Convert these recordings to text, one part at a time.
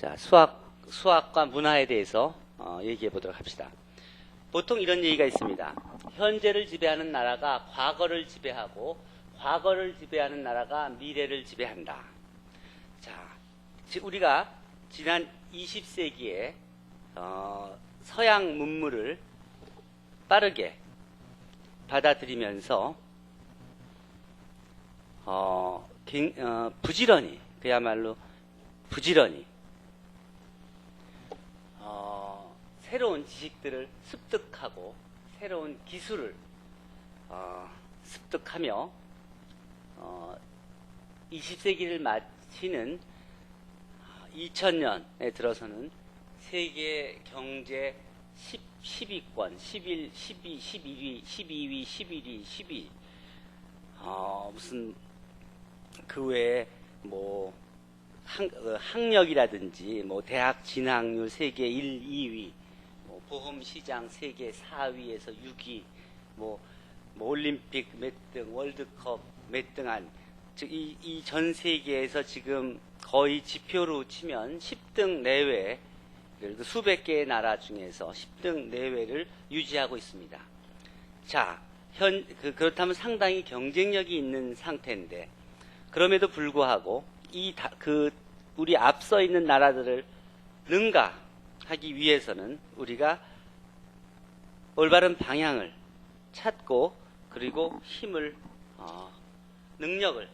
자, 수학과 문화에 대해서 얘기해 보도록 합시다. 보통 이런 얘기가 있습니다. 현재를 지배하는 나라가 과거를 지배하고 과거를 지배하는 나라가 미래를 지배한다. 자, 우리가 지난 20세기에 서양 문물을 빠르게 받아들이면서 부지런히, 그야말로 부지런히 새로운 지식들을 습득하고 새로운 기술을 습득하며 20세기를 마치는 2000년에 들어서는 세계 경제 10위권, 11위, 12위, 11위, 무슨 그 외에 뭐 학력이라든지 뭐 대학 진학률 세계 1, 2위, 뭐 보험 시장 세계 4위에서 6위, 뭐 올림픽 몇 등, 월드컵 몇 등한, 즉 이 전 세계에서 지금 거의 지표로 치면 10등 내외, 수백 개의 나라 중에서 10등 내외를 유지하고 있습니다. 자, 그렇다면 상당히 경쟁력이 있는 상태인데, 그럼에도 불구하고 우리 앞서 있는 나라들을 능가하기 위해서는 우리가 올바른 방향을 찾고, 그리고 힘을, 능력을,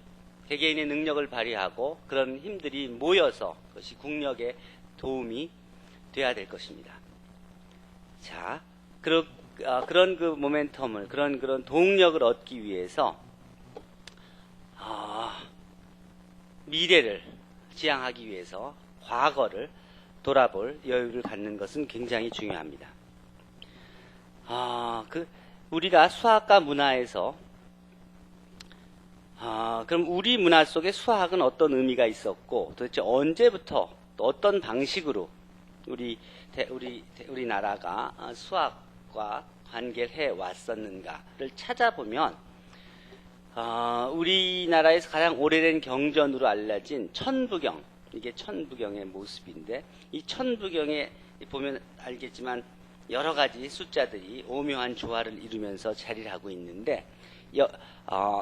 개개인의 능력을 발휘하고 그런 힘들이 모여서 그것이 국력에 도움이 돼야 될 것입니다. 자, 그런 그 모멘텀을, 그런 동력을 얻기 위해서 미래를 지향하기 위해서 과거를 돌아볼 여유를 갖는 것은 굉장히 중요합니다. 우리가 수학과 문화에서 그럼 우리 문화 속에 수학은 어떤 의미가 있었고, 도대체 언제부터 또 어떤 방식으로 우리 나라가 수학과 관계를 해 왔었는가를 찾아보면, 우리나라에서 가장 오래된 경전으로 알려진 천부경, 이게 천부경의 모습인데, 이 천부경에 보면 알겠지만 여러 가지 숫자들이 오묘한 조화를 이루면서 자리를 하고 있는데,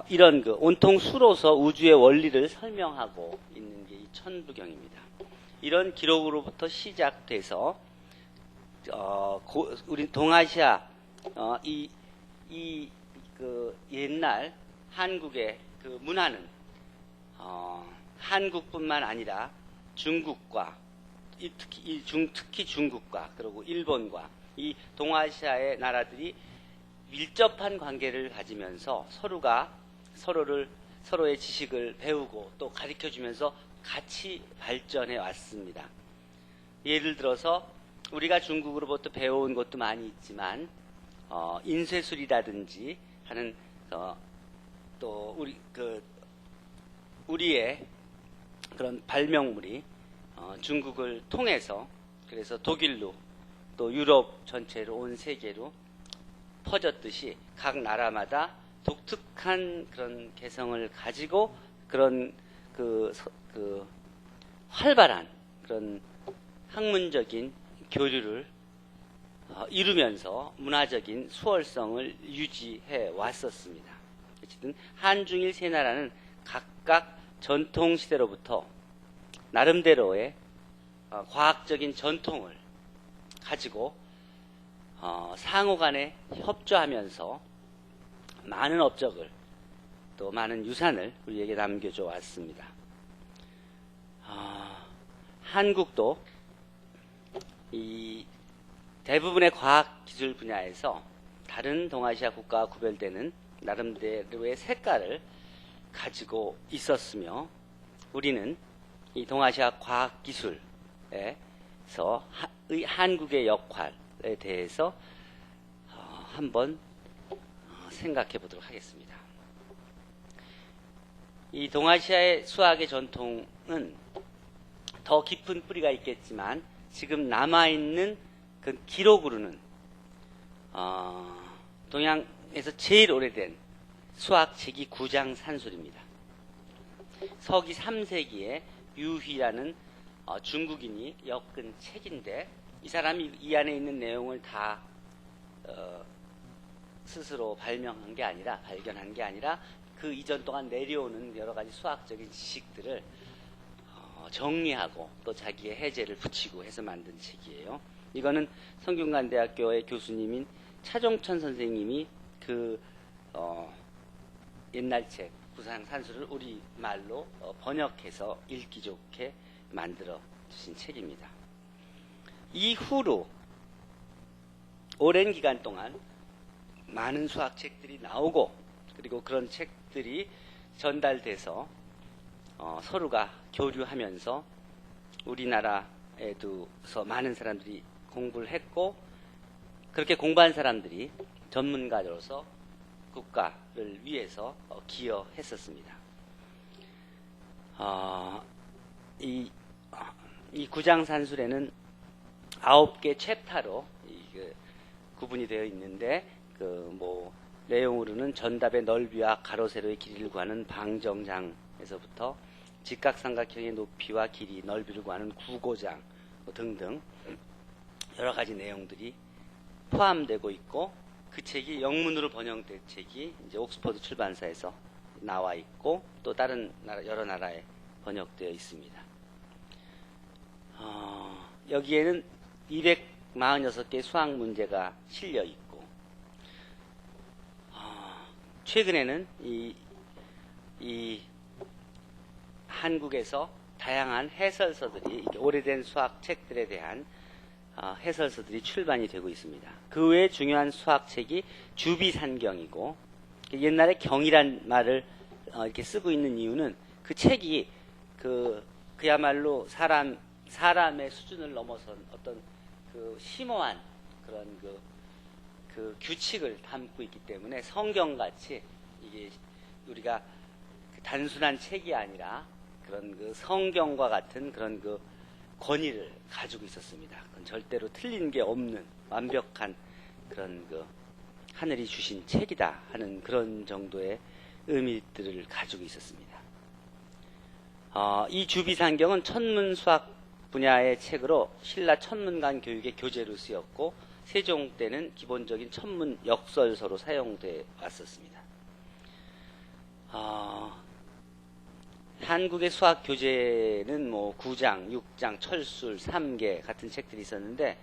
이런 온통 수로서 우주의 원리를 설명하고 있는 게 이 천부경입니다. 이런 기록으로부터 시작돼서 우리 동아시아 옛날 한국의 그 문화는 한국뿐만 아니라 중국과 특히 중국과 그리고 일본과 이 동아시아의 나라들이 밀접한 관계를 가지면서 서로의 지식을 배우고 또 가르쳐주면서 같이 발전해 왔습니다. 예를 들어서 우리가 중국으로부터 배워온 것도 많이 있지만 인쇄술이라든지 하는 또 우리의 그런 발명물이 중국을 통해서, 그래서 독일로 또 유럽 전체로 온 세계로 퍼졌듯이 각 나라마다 독특한 그런 개성을 가지고 그런 활발한 그런 학문적인 교류를 이루면서 문화적인 수월성을 유지해 왔었습니다. 어쨌든 한중일 세 나라는 각각 전통 시대로부터 나름대로의 과학적인 전통을 가지고 상호간에 협조하면서 많은 업적을, 또 많은 유산을 우리에게 남겨줘 왔습니다. 한국도 이 대부분의 과학기술 분야에서 다른 동아시아 국가와 구별되는 나름대로의 색깔을 가지고 있었으며, 우리는 이 동아시아 과학기술에서 한국의 역할에 대해서 한번 생각해 보도록 하겠습니다. 이 동아시아의 수학의 전통은 더 깊은 뿌리가 있겠지만, 지금 남아있는 그 기록으로는 동양에서 제일 오래된 수학책이 구장산술입니다. 서기 3세기에 유희라는 중국인이 엮은 책인데 이 사람이 이 안에 있는 내용을 다 스스로 발견한 게 아니라 그 이전 동안 내려오는 여러 가지 수학적인 지식들을 정리하고 또 자기의 해제를 붙이고 해서 만든 책이에요. 이거는 성균관대학교의 교수님인 차종천 선생님이 그 옛날 책 구상산수를 우리말로 번역해서 읽기 좋게 만들어 주신 책입니다. 이후로 오랜 기간 동안 많은 수학책들이 나오고 그리고 그런 책들이 전달돼서 서로가 교류하면서 우리나라에도서 많은 사람들이 공부를 했고 그렇게 공부한 사람들이 전문가로서 국가를 위해서 기여했었습니다. 이 구장산술에는 9개 챕터로 구분이 되어 있는데 내용으로는 전답의 넓이와 가로 세로의 길이를 구하는 방정장에서부터 직각삼각형의 높이와 길이, 넓이를 구하는 구고장 등등 여러 가지 내용들이 포함되고 있고 그 책이 영문으로 번역된 책이 이제 옥스퍼드 출판사에서 나와 있고 또 다른 여러 나라에 번역되어 있습니다. 여기에는 246개의 수학 문제가 실려 있고 최근에는 이 한국에서 다양한 해설서들이 오래된 수학 책들에 대한 해설서들이 출간이 되고 있습니다. 그 외에 중요한 수학책이 주비산경이고 옛날에 경이란 말을 이렇게 쓰고 있는 이유는 그 책이 그야말로 사람의 수준을 넘어선 어떤 그 심오한 그런 그 규칙을 담고 있기 때문에 성경같이 이게 우리가 단순한 책이 아니라 그런 그 성경과 같은 그런 그 권위를 가지고 있었습니다. 그건 절대로 틀린 게 없는 완벽한 그런 그 하늘이 주신 책이다 하는 그런 정도의 의미들을 가지고 있었습니다. 이 주비산경은 천문수학 분야의 책으로 신라 천문관 교육의 교재로 쓰였고 세종 때는 기본적인 천문 역설서로 사용돼 왔었습니다. 한국의 수학 교재는 9장, 6장, 철술, 3개 같은 책들이 있었는데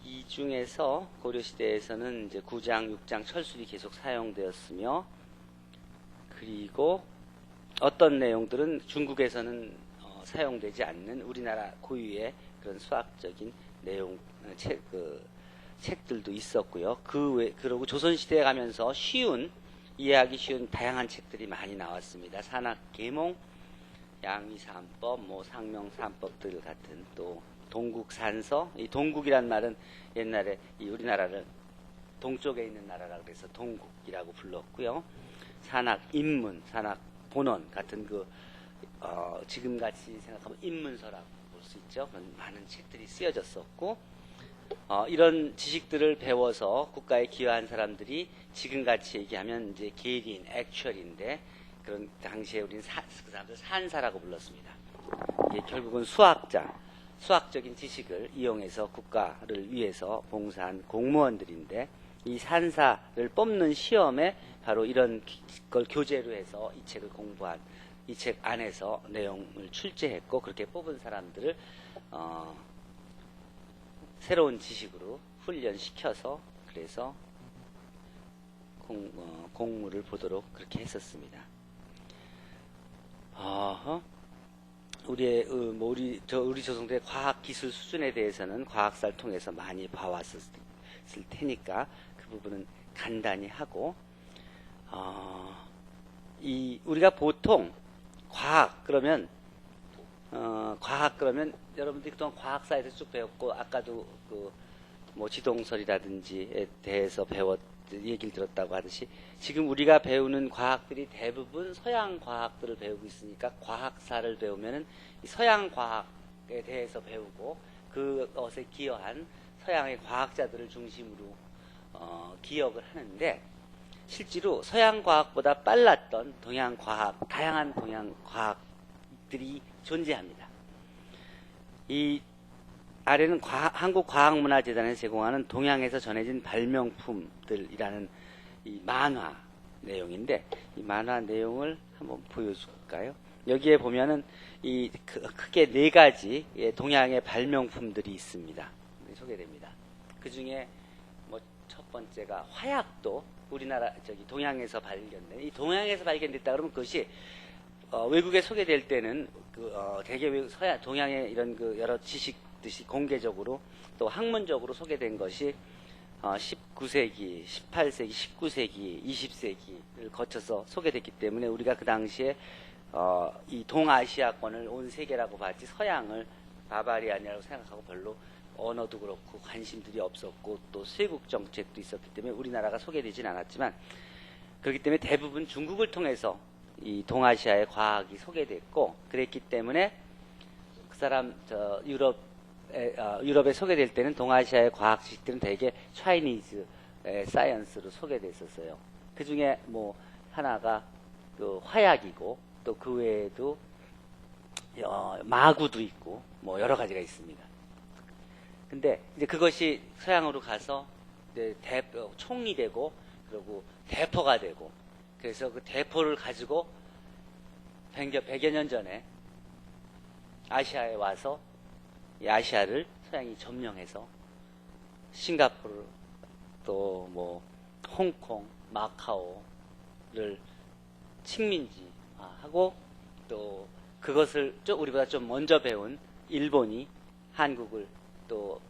이 중에서 고려시대에서는 이제 9장, 6장, 철술이 계속 사용되었으며 그리고 어떤 내용들은 중국에서는 사용되지 않는 우리나라 고유의 그런 수학적인 내용 책들도 있었고요. 그리고 조선시대에 가면서 이해하기 쉬운 다양한 책들이 많이 나왔습니다. 산학계몽, 양의삼법, 상명삼법들 같은 또 동국산서. 이 동국이란 말은 옛날에 이 우리나라를 동쪽에 있는 나라라 그래서 동국이라고 불렀고요. 산학인문, 산학본원 같은 지금같이 생각하면 인문서라고 볼 수 있죠. 그런 많은 책들이 쓰여졌었고 이런 지식들을 배워서 국가에 기여한 사람들이 지금같이 얘기하면 이제 계린, 액츄얼인데 그런 당시에 우리는 그 사람들 산사라고 불렀습니다. 이게 결국은 수학적인 지식을 이용해서 국가를 위해서 봉사한 공무원들인데 이 산사를 뽑는 시험에 바로 이런 걸 교재로 해서 이 책을 공부한 이 책 안에서 내용을 출제했고 그렇게 뽑은 사람들을 새로운 지식으로 훈련시켜서 그래서 공무를 보도록 그렇게 했었습니다. 우리 조선대의 과학기술 수준에 대해서는 과학사를 통해서 많이 봐왔을 테니까 그 부분은 간단히 하고 우리가 보통 과학 그러면 여러분들이 그동안 과학사에서 쭉 배웠고 아까도 지동설이라든지에 대해서 얘기를 들었다고 하듯이 지금 우리가 배우는 과학들이 대부분 서양 과학들을 배우고 있으니까 과학사를 배우면은 서양 과학에 대해서 배우고 그것에 기여한 서양의 과학자들을 중심으로 기억을 하는데 실제로 서양 과학보다 빨랐던 동양 과학, 다양한 동양 과학들이 존재합니다. 이 아래는 한국과학문화재단에서 제공하는 동양에서 전해진 발명품들이라는 이 만화 내용인데, 이 만화 내용을 한번 보여줄까요? 여기에 보면은 크게 4가지 동양의 발명품들이 있습니다. 소개됩니다. 그 중에 뭐 첫 번째가 화약도 우리나라 동양에서 발견된, 이 동양에서 발견됐다 그러면 그것이 외국에 소개될 때는 대개 동양의 이런 여러 지식듯이 공개적으로 또 학문적으로 소개된 것이 19세기, 18세기, 19세기, 20세기를 거쳐서 소개됐기 때문에 우리가 그 당시에 이 동아시아권을 온 세계라고 봤지 서양을 바바리안이라고 생각하고 별로 언어도 그렇고 관심들이 없었고 또 쇄국 정책도 있었기 때문에 우리나라가 소개되진 않았지만, 그렇기 때문에 대부분 중국을 통해서 이 동아시아의 과학이 소개됐고, 그랬기 때문에 그 사람 유럽에 소개될 때는 동아시아의 과학 지식들은 대개 차이니즈 사이언스로 소개됐었어요. 그 중에 뭐 하나가 그 화약이고, 또 그 외에도 마구도 있고 뭐 여러 가지가 있습니다. 근데 이제 그것이 서양으로 가서 이제 총이 되고, 그리고 대포가 되고, 그래서 그 대포를 가지고 100여 년 전에 아시아에 와서 이 아시아를 서양이 점령해서 싱가포르, 또 뭐 홍콩, 마카오를 식민지화하고, 또 그것을 우리보다 좀 먼저 배운 일본이 한국을, 또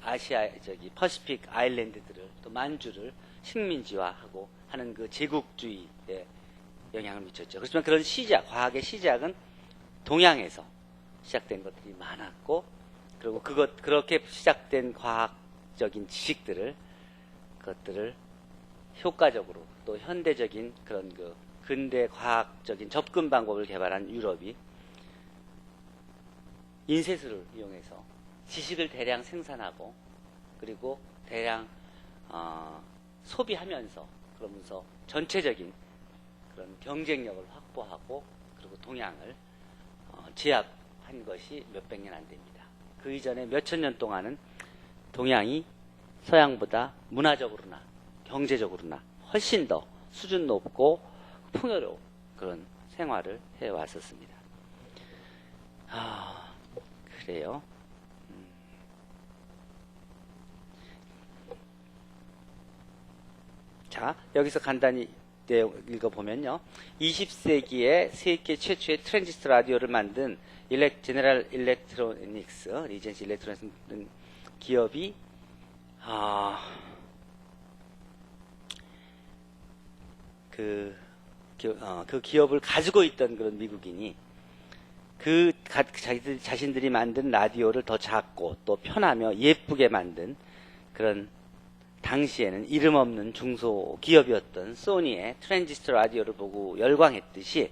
아시아 퍼시픽 아일랜드들을, 또 만주를 식민지화하고 하는 그 제국주의에 영향을 미쳤죠. 그렇지만 그런 과학의 시작은 동양에서 시작된 것들이 많았고, 그리고 그렇게 시작된 과학적인 지식들을, 그것들을 효과적으로 또 현대적인 그런 근대 과학적인 접근 방법을 개발한 유럽이 인쇄술을 이용해서 지식을 대량 생산하고, 그리고 대량 소비하면서, 그러면서 전체적인 그런 경쟁력을 확보하고, 그리고 동양을 제압한 것이 몇백 년 안 됩니다. 그 이전에 몇천 년 동안은 동양이 서양보다 문화적으로나 경제적으로나 훨씬 더 수준 높고 풍요로운 그런 생활을 해왔었습니다. 그래요. 자, 여기서 간단히 읽어보면요. 20세기에 세계 최초의 트랜지스터 라디오를 만든 제너럴 일렉트로닉스, 리젠시 일렉트로닉스 기업이 그 기업을 가지고 있던 그런 미국인이 자신들이 만든 라디오를 더 작고 또 편하며 예쁘게 만든, 그런 당시에는 이름 없는 중소기업이었던 소니의 트랜지스터 라디오를 보고 열광했듯이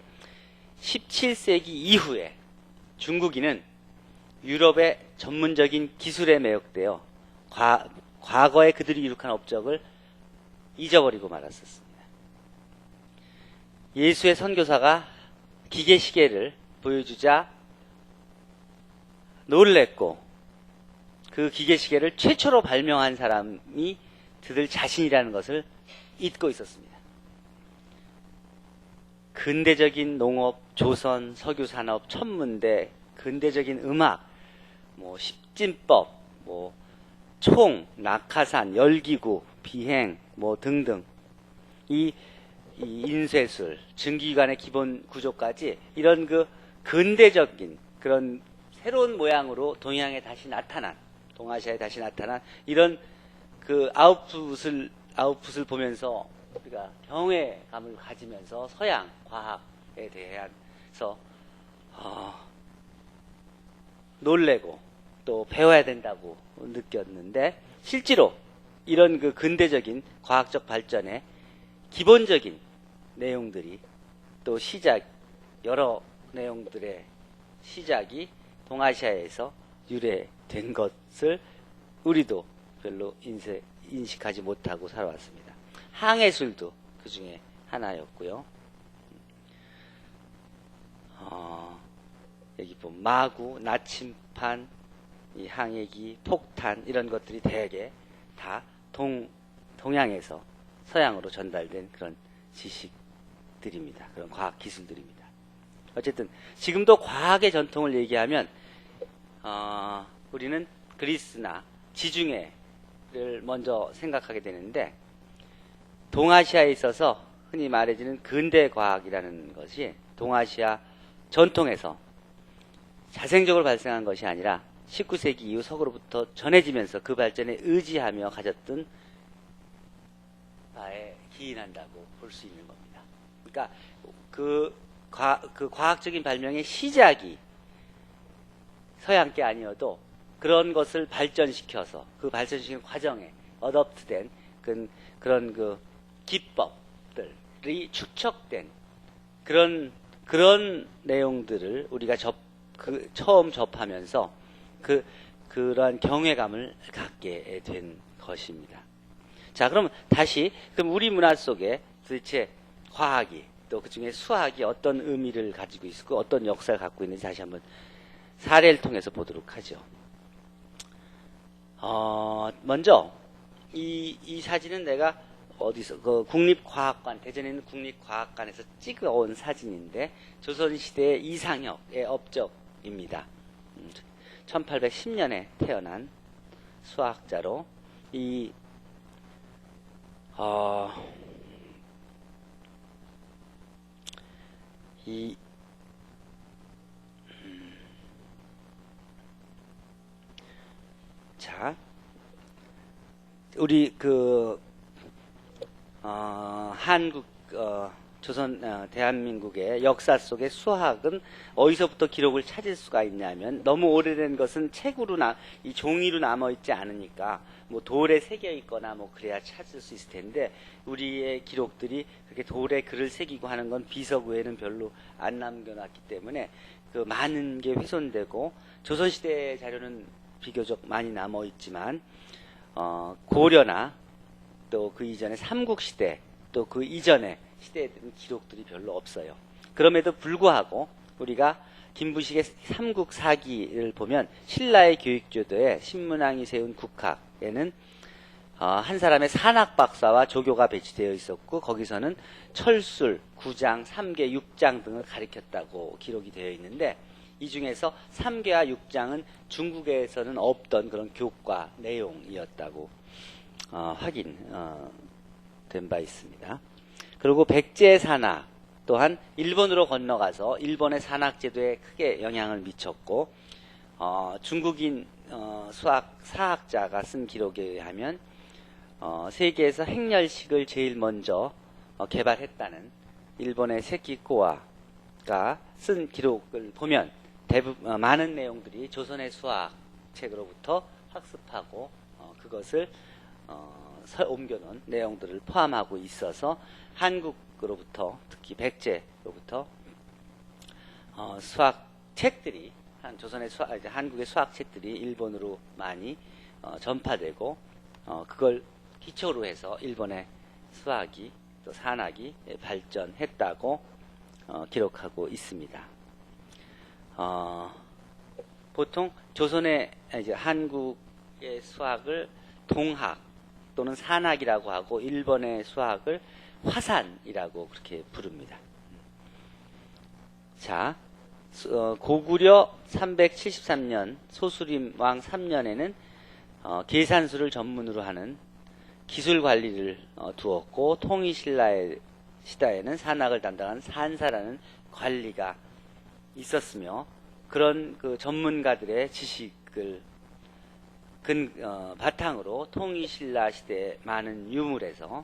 17세기 이후에 중국인은 유럽의 전문적인 기술에 매혹되어 과거에 그들이 이룩한 업적을 잊어버리고 말았었습니다. 예수의 선교사가 기계시계를 보여주자 놀랬고, 그 기계시계를 최초로 발명한 사람이 그들 자신이라는 것을 잊고 있었습니다. 근대적인 농업, 조선, 석유산업, 천문대, 근대적인 음악, 뭐 십진법, 뭐 총, 낙하산, 열기구, 비행, 뭐 등등, 이 인쇄술, 증기기관의 기본 구조까지 이런 근대적인 그런 새로운 모양으로 동양에 다시 나타난, 동아시아에 다시 나타난 이런 아웃풋을 보면서 우리가 경외감을 가지면서 서양 과학에 대해서 놀래고 또 배워야 된다고 느꼈는데, 실제로 이런 근대적인 과학적 발전의 기본적인 내용들이, 또 여러 내용들의 시작이 동아시아에서 유래된 것을 우리도 별로 인식하지 못하고 살아왔습니다. 항해술도 그 중에 하나였고요. 여기 보면 마구, 나침판, 이 항해기, 폭탄 이런 것들이 대개 다 동양에서 서양으로 전달된 그런 지식들입니다. 그런 과학 기술들입니다. 어쨌든 지금도 과학의 전통을 얘기하면 우리는 그리스나 지중해를 먼저 생각하게 되는데, 동아시아에 있어서 흔히 말해지는 근대 과학이라는 것이 동아시아 전통에서 자생적으로 발생한 것이 아니라 19세기 이후 서구로부터 전해지면서 그 발전에 의지하며 가졌던 바에 기인한다고 볼 수 있는 겁니다. 그러니까 그 과학적인 발명의 시작이 서양 게 아니어도 그런 것을 발전시켜서 그 발전시키는 과정에 어댑트된 그런 그 기법들이 축적된 그런 내용들을 우리가 처음 접하면서 그러한 경외감을 갖게 된 것입니다. 자, 그럼 그럼 우리 문화 속에 도대체 과학이 또 그 중에 수학이 어떤 의미를 가지고 있고 어떤 역사를 갖고 있는지 다시 한번 사례를 통해서 보도록 하죠. 먼저 이 사진은 내가 어디서 국립과학관, 대전에 있는 국립과학관에서 찍어온 사진인데 조선시대의 이상혁의 업적입니다. 1810년에 태어난 수학자로 자, 우리 한국, 대한민국의 역사 속의 수학은 어디서부터 기록을 찾을 수가 있냐면, 너무 오래된 것은 책으로 이 종이로 남아있지 않으니까 뭐 돌에 새겨 있거나 뭐 그래야 찾을 수 있을 텐데, 우리의 기록들이 그렇게 돌에 글을 새기고 하는 건 비석 외에는 별로 안 남겨놨기 때문에 많은 게 훼손되고, 조선시대 자료는 비교적 많이 남아있지만 고려나 또 그 이전에 삼국시대 또 그 이전의 시대에 대한 기록들이 별로 없어요. 그럼에도 불구하고 우리가 김부식의 삼국사기를 보면 신라의 교육제도에 신문왕이 세운 국학에는 한 사람의 산학박사와 조교가 배치되어 있었고, 거기서는 철술, 구장, 삼계, 육장 등을 가리켰다고 기록이 되어 있는데, 이 중에서 삼계와 육장은 중국에서는 없던 그런 교과 내용이었다고 확인된 바 있습니다. 그리고 백제산학 또한 일본으로 건너가서 일본의 산학제도에 크게 영향을 미쳤고, 중국인 사학자가 쓴 기록에 의하면 세계에서 행렬식을 제일 먼저 개발했다는 일본의 세키코아가 쓴 기록을 보면 많은 내용들이 조선의 수학책으로부터 학습하고 그것을 옮겨놓은 내용들을 포함하고 있어서 한국으로부터, 특히 백제로부터 수학책들이 한국의 수학책들이 일본으로 많이 전파되고, 그걸 기초로 해서 일본의 수학이 또 산학이 발전했다고 기록하고 있습니다. 보통 조선의 한국의 수학을 동학 또는 산학이라고 하고, 일본의 수학을 화산이라고 그렇게 부릅니다. 자, 고구려 373년 소수림 왕 3년에는 계산수를 전문으로 하는 기술 관리를 두었고, 통일신라의 시대에는 산학을 담당한 산사라는 관리가 있었으며, 그런 전문가들의 지식을 바탕으로 통일신라 시대의 많은 유물에서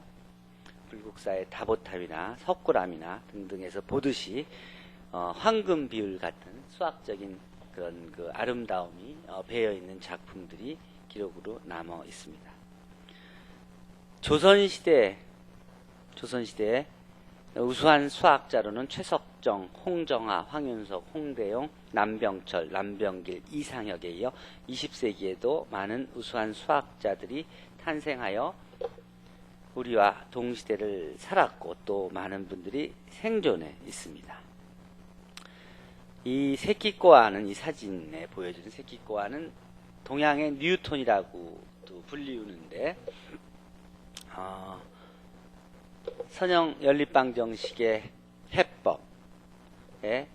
불국사의 다보탑이나 석굴암이나 등등에서 보듯이 황금 비율 같은 수학적인 그런 아름다움이 배어 있는 작품들이 기록으로 남아 있습니다. 조선시대의 우수한 수학자로는 최석정, 홍정하, 황윤석, 홍대용, 남병철, 남병길, 이상혁에 이어 20세기에도 많은 우수한 수학자들이 탄생하여 우리와 동시대를 살았고, 또 많은 분들이 생존해 있습니다. 이 세키코아는, 이 사진에 보여주는 세키코아는 동양의 뉴턴이라고도 불리우는데 선형 연립방 정식의 해법에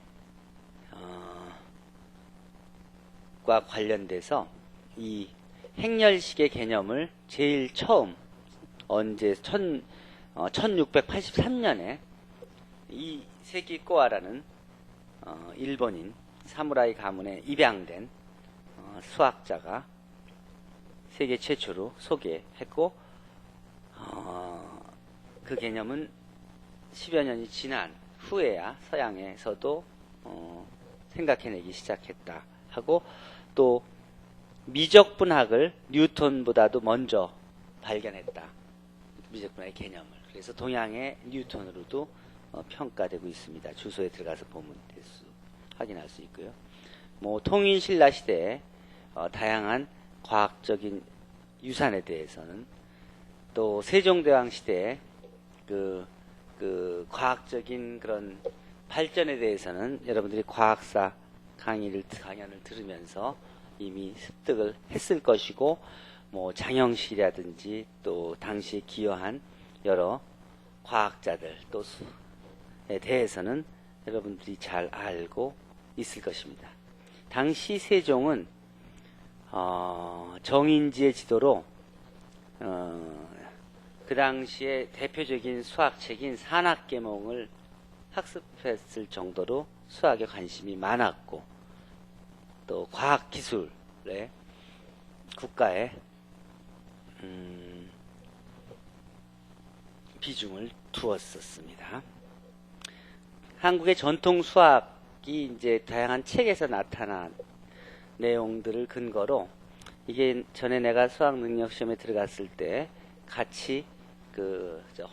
과 관련돼서 이 행렬식의 개념을 제일 처음 언제 1683년에 이 세기꼬아라는 일본인 사무라이 가문에 입양된 수학자가 세계 최초로 소개했고 그 개념은 10여 년이 지난 후에야 서양에서도 생각해내기 시작했다 하고, 또 미적분학을 뉴턴보다도 먼저 발견했다. 미적분학의 개념을. 그래서 동양의 뉴턴으로도 평가되고 있습니다. 주소에 들어가서 보면 확인할 수 있고요. 뭐 통일신라 시대에 다양한 과학적인 유산에 대해서는, 또 세종대왕 시대에 그 과학적인 그런 발전에 대해서는 여러분들이 과학사 강연을 들으면서 이미 습득을 했을 것이고, 뭐 장영실이라든지 또 당시에 기여한 여러 과학자들 또에 대해서는 여러분들이 잘 알고 있을 것입니다. 당시 세종은 정인지의 지도로 그 당시에 대표적인 수학책인 산학계몽을 학습했을 정도로 수학에 관심이 많았고, 또 과학기술에 국가의 비중을 두었었습니다. 한국의 전통 수학이 이제 다양한 책에서 나타난 내용들을 근거로, 이게 전에 내가 수학 능력 시험에 들어갔을 때 같이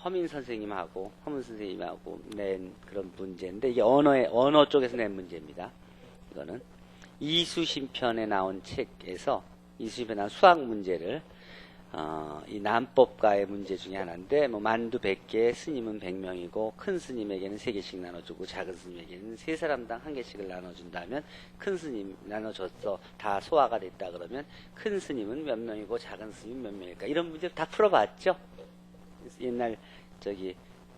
허민 선생님하고 낸 그런 문제인데, 이게 언어 쪽에서 낸 문제입니다. 이거는 이수신편에 나온 책에서 이수신편에 나온 수학 문제를 이 남법가의 문제 중에 하나인데, 뭐 만두 100개, 스님은 100명이고 큰 스님에게는 3개씩 나눠주고 작은 스님에게는 3사람당 1개씩을 나눠준다면, 큰 스님 나눠줘서 다 소화가 됐다 그러면 큰 스님은 몇 명이고 작은 스님은 몇 명일까? 이런 문제를 다 풀어봤죠. 옛날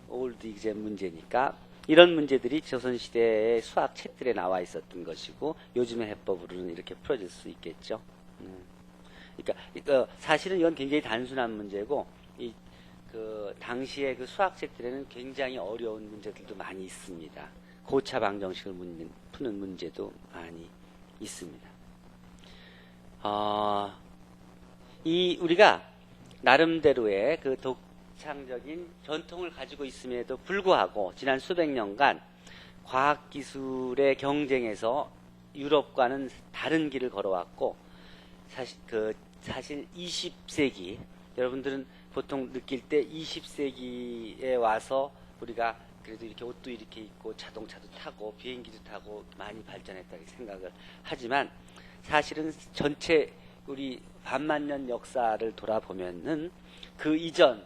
올드 이그잼 문제니까. 이런 문제들이 조선시대의 수학 책들에 나와 있었던 것이고, 요즘의 해법으로는 이렇게 풀어질 수 있겠죠. 그러니까 사실은 이건 굉장히 단순한 문제고, 당시의 그 수학책들에는 굉장히 어려운 문제들도 많이 있습니다. 고차 방정식을 푸는 문제도 많이 있습니다. 우리가 나름대로의 그 독창적인 전통을 가지고 있음에도 불구하고 지난 수백 년간 과학기술의 경쟁에서 유럽과는 다른 길을 걸어왔고, 사실 20세기, 여러분들은 보통 느낄 때 20세기에 와서 우리가 그래도 이렇게 옷도 이렇게 입고 자동차도 타고 비행기도 타고 많이 발전했다고 생각을 하지만, 사실은 전체 우리 반만년 역사를 돌아보면은 그 이전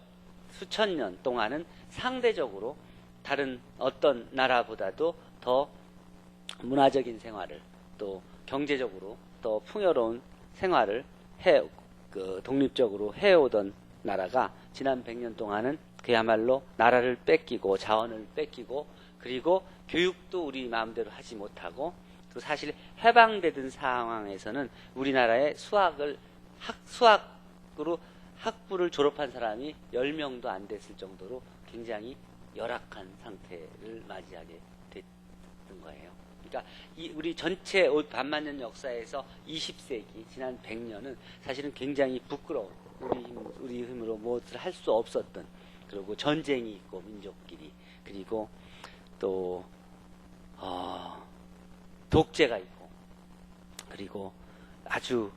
수천 년 동안은 상대적으로 다른 어떤 나라보다도 더 문화적인 생활을, 또 경제적으로 더 풍요로운 생활을 독립적으로 해오던 나라가 지난 100년 동안은 그야말로 나라를 뺏기고 자원을 뺏기고, 그리고 교육도 우리 마음대로 하지 못하고, 또 사실 해방되던 상황에서는 우리나라의 수학으로 학부를 졸업한 사람이 10명도 안 됐을 정도로 굉장히 열악한 상태를 맞이하게 됐던 거예요. 그러니까 우리 전체 반만년 역사에서 20세기, 지난 100년은 사실은 굉장히 부끄러운, 우리 힘으로 무엇을 할 수 없었던, 그리고 전쟁이 있고 민족끼리, 그리고 또 독재가 있고, 그리고 아주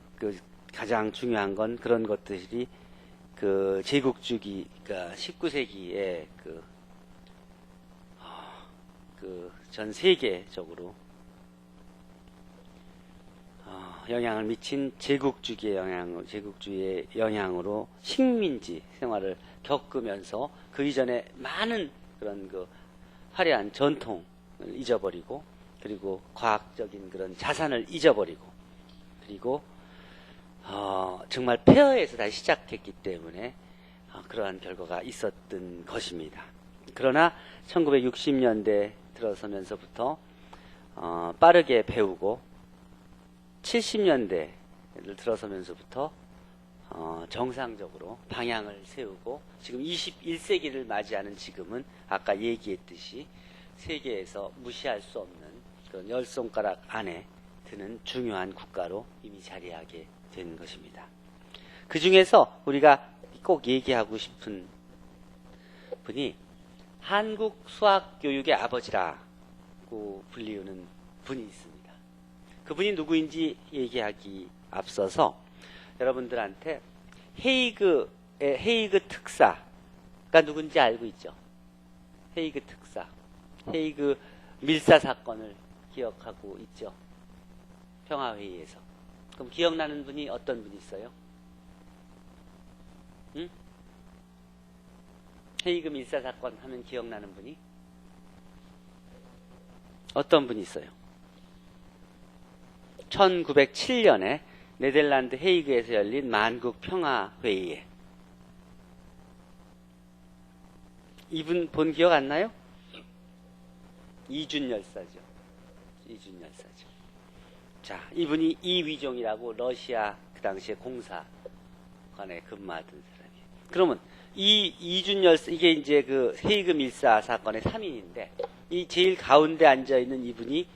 가장 중요한 건 그런 것들이 제국주의가 19세기에 전 세계적으로 영향을 미친 제국주의의 영향으로 식민지 생활을 겪으면서 그 이전에 많은 그런 화려한 전통을 잊어버리고, 그리고 과학적인 그런 자산을 잊어버리고, 그리고 정말 폐허에서 다시 시작했기 때문에 그러한 결과가 있었던 것입니다. 그러나 1960년대 들어서면서부터 빠르게 배우고 70년대를 들어서면서부터 정상적으로 방향을 세우고 지금 21세기를 맞이하는 지금은 아까 얘기했듯이 세계에서 무시할 수 없는 그런 10손가락 안에 드는 중요한 국가로 이미 자리하게 된 것입니다. 그 중에서 우리가 꼭 얘기하고 싶은 분이 한국 수학교육의 아버지라고 불리우는 분이 있습니다. 그분이 누구인지 얘기하기 앞서서 여러분들한테 헤이그 특사가 누군지 알고 있죠? 헤이그 특사, 헤이그 밀사 사건을 기억하고 있죠? 평화회의에서. 그럼 기억나는 분이 어떤 분이 있어요? 응? 헤이그 밀사 사건 하면 기억나는 분이? 어떤 분이 있어요? 1907년에 네덜란드 헤이그에서 열린 만국 평화회의에 이분 본 기억 안 나요? 이준 열사죠. 이준 열사죠. 자, 이분이 이위종이라고 러시아 그 당시에 공사관에 근무하던 사람이에요. 그러면 이 이준 열사, 이게 이제 그 헤이그 밀사 사건의 3인인데 이 제일 가운데 앉아 있는 이분이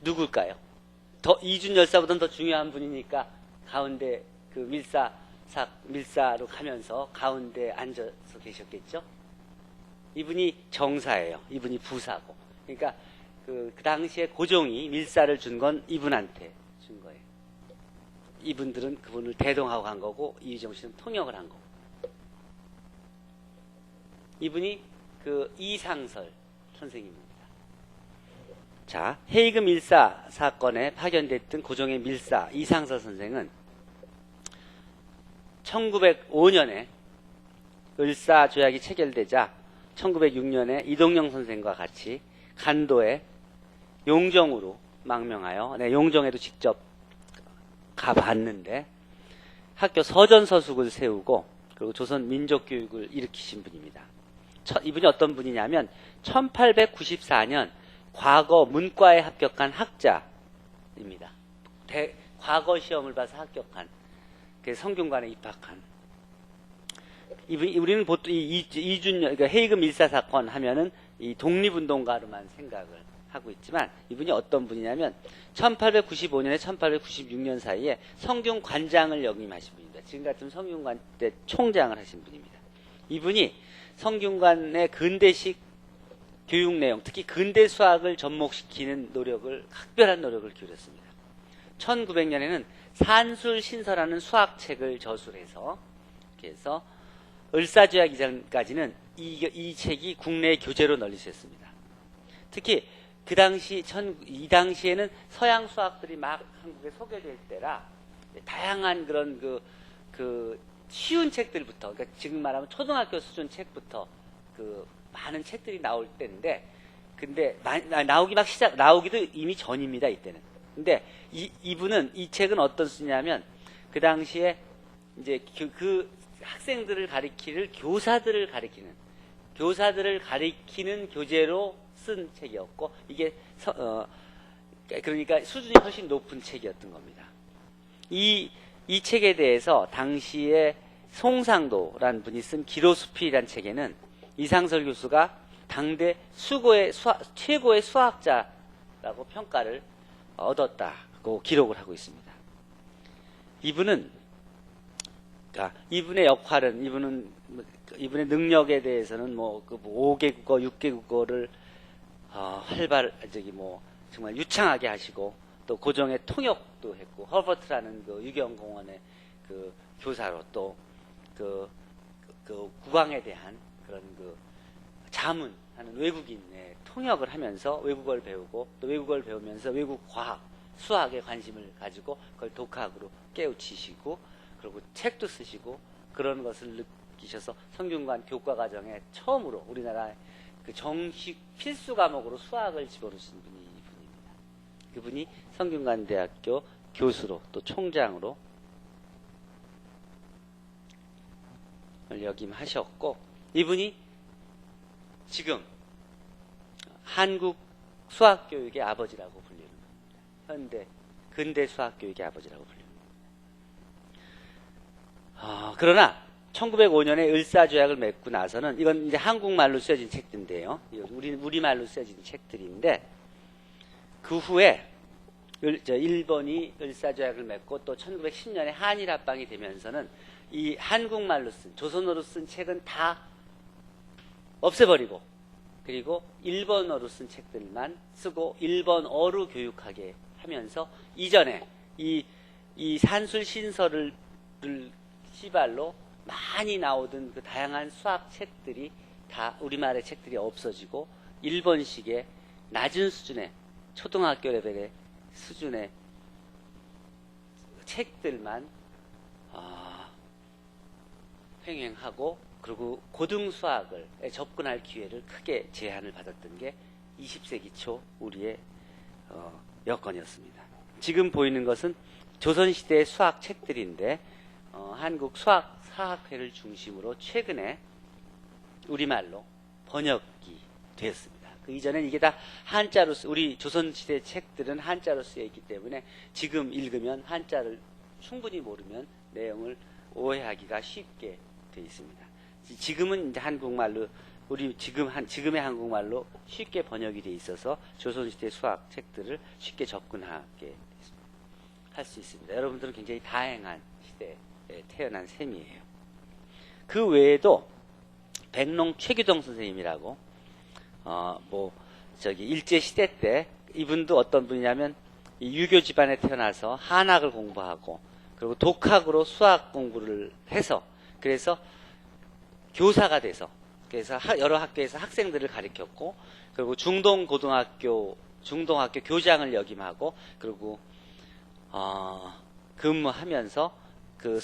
누굴까요? 이준 열사보다는 더 중요한 분이니까 가운데 그 밀사로 가면서 가운데 앉아서 계셨겠죠? 이분이 정사예요. 이분이 부사고. 그러니까 그 당시에 고종이 밀사를 준 건 이분한테 준 거예요. 이분들은 그분을 대동하고 간 거고 이휘종 씨는 통역을 한 거고. 이분이 그 이상설 선생님입니다. 자, 헤이그 밀사 사건에 파견됐던 고종의 밀사 이상설 선생은 1905년에 을사 조약이 체결되자 1906년에 이동영 선생과 같이 간도에 용정으로 망명하여 용정에도 직접 가봤는데 학교 서전서숙을 세우고 그리고 조선 민족교육을 일으키신 분입니다. 이분이 어떤 분이냐면 1894년 과거 문과에 합격한 학자입니다. 과거 시험을 봐서 합격한 성균관에 입학한 우리는 보통 그러니까 헤이그 밀사 사건 하면은 이 독립운동가로만 생각을 하고 있지만 이분이 어떤 분이냐면 1895년에 1896년 사이에 성균관장을 역임하신 분입니다. 지금 같은 성균관 때 총장을 하신 분입니다. 이분이 성균관의 근대식 교육 내용, 특히 근대 수학을 접목시키는 각별한 노력을 기울였습니다. 1900년에는 산술신서라는 수학책을 저술해서 그래서 을사조약 이전까지는 이 책이 국내 교재로 널리 쓰였습니다. 특히 이 당시에는 서양 수학들이 막 한국에 소개될 때라 다양한 그런 쉬운 책들부터, 그러니까 지금 말하면 초등학교 수준 책부터 많은 책들이 나올 때인데, 근데 나오기도 이미 전입니다, 이때는. 근데 이분은 이 책은 어떤 쓰냐면 그 당시에 이제 그 학생들을 가리키는 교사들을 가리키는 교재로 쓴 책이었고 이게 그러니까 수준이 훨씬 높은 책이었던 겁니다. 이 책에 대해서 당시에 송상도라는 분이 쓴 기로수필이라는 책에는 이상설 교수가 당대 최고의 수학자라고 평가를 얻었다고 기록을 하고 있습니다. 이분의 역할은 이분의 능력에 대해서는 5개 국어, 6개 국어를 정말 유창하게 하시고 또 고종의 통역도 했고 허버트라는 유경공원의 교사로 또 국왕에 대한 그런 자문하는 외국인의 통역을 하면서 외국어를 배우고 또 외국어를 배우면서 외국 과학, 수학에 관심을 가지고 그걸 독학으로 깨우치시고 그리고 책도 쓰시고 그런 것을 느끼셔서 성균관 교과과정에 처음으로 우리나라 정식 필수 과목으로 수학을 집어넣으신 분이 이분입니다. 그분이 성균관대학교 교수로 또 총장으로 역임하셨고, 이분이 지금 한국 수학교육의 아버지라고 불리는 겁니다. 근대 수학교육의 아버지라고 불리는 겁니다. 그러나 1905년에 을사조약을 맺고 나서는, 이건 이제 한국말로 쓰여진 책들인데요. 우리말로 쓰여진 책들인데, 그 후에 일본이 을사조약을 맺고 또 1910년에 한일합방이 되면서는 이 한국말로 쓴, 조선어로 쓴 책은 다 없애버리고, 그리고 일본어로 쓴 책들만 쓰고 일본어로 교육하게 하면서, 이전에 이 산술 신설을 시발로 많이 나오던 그 다양한 수학 책들이 다, 우리말의 책들이 없어지고 일본식의 낮은 수준의 초등학교 레벨의 수준의 책들만 횡행하고, 그리고 고등수학을 접근할 기회를 크게 제한을 받았던 게 20세기 초 우리의 여건이었습니다. 지금 보이는 것은 조선시대의 수학 책들인데, 한국 수학사학회를 중심으로 최근에 우리말로 번역이 되었습니다. 그 이전엔 이게 다 한자로, 우리 조선시대 책들은 한자로 쓰여 있기 때문에 지금 읽으면 한자를 충분히 모르면 내용을 오해하기가 쉽게 되어 있습니다. 지금은 이제 한국말로, 지금의 한국말로 쉽게 번역이 되어 있어서 조선시대 수학 책들을 쉽게 접근하게 할 수 있습니다. 여러분들은 굉장히 다양한 시대에 태어난 셈이에요. 그 외에도 백농 최규동 선생님이라고, 일제 시대 때, 이분도 어떤 분이냐면 이 유교 집안에 태어나서 한학을 공부하고, 그리고 독학으로 수학 공부를 해서, 그래서 교사가 돼서, 그래서 여러 학교에서 학생들을 가르쳤고, 그리고 중동학교 교장을 역임하고, 그리고 근무하면서 그